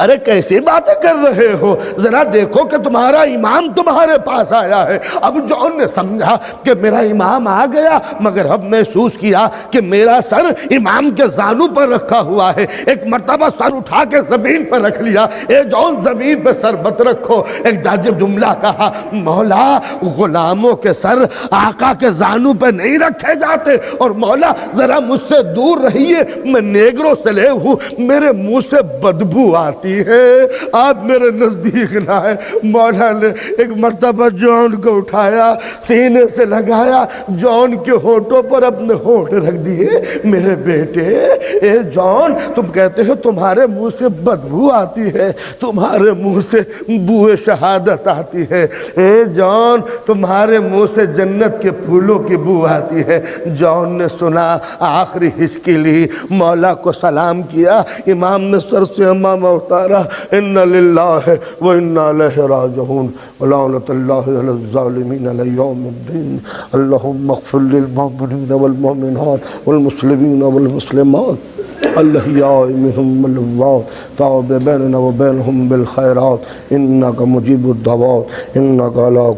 [SPEAKER 1] ارے کیسی باتیں کر رہے ہو، ذرا دیکھو کہ تمہارا امام تمہارے پاس آیا ہے۔ اب جان نے سمجھا کہ میرا امام آ گیا، مگر اب محسوس کیا کہ میرا سر امام کے زانوں پر رکھا ہوا ہے۔ ایک مرتبہ سر اٹھا کے زمین پر رکھ لیا، اے جان زمین پہ سر مت رکھو۔ ایک جاجب جملہ کہا، مولا غلاموں کے سر آقا کے زانوں پہ نہیں رکھے جاتے، اور مولا ذرا مجھ سے دور رہیے، میں نیگرو سلیو ہوں، میرے منہ سے بدبو آتی ہے، آپ میرے نزدیک نہ آئے۔ مولا نے ایک مرتبہ جان کو اٹھایا، سینے سے لگایا، جان کے ہونٹوں پر اپنے ہونٹ رکھ دیے۔ میرے بیٹے، اے جان تم کہتے ہو تمہارے منہ سے بدبو آتی ہے، تمہارے منہ سے بوئے شہادت آتی ہے۔ اے جان تمہارے منہ سے جنت کے پھولوں کی بو آتی ہے۔ جان نے سنا، آخری ہچکی لی، مولا کو سلام کیا۔ امام نے سر سے امامہ اتارا ان للہ و انا الیہ راجعون ولعنۃ اللہ علی الظالمین الی یوم الدین اللہم اغفر للمؤمنین والمؤمنات والمسلمین والمسلمات الأحياء منهم والأموات تاب بيننا وبينهم بالخيرات إنك مجيب الدعوات إنك على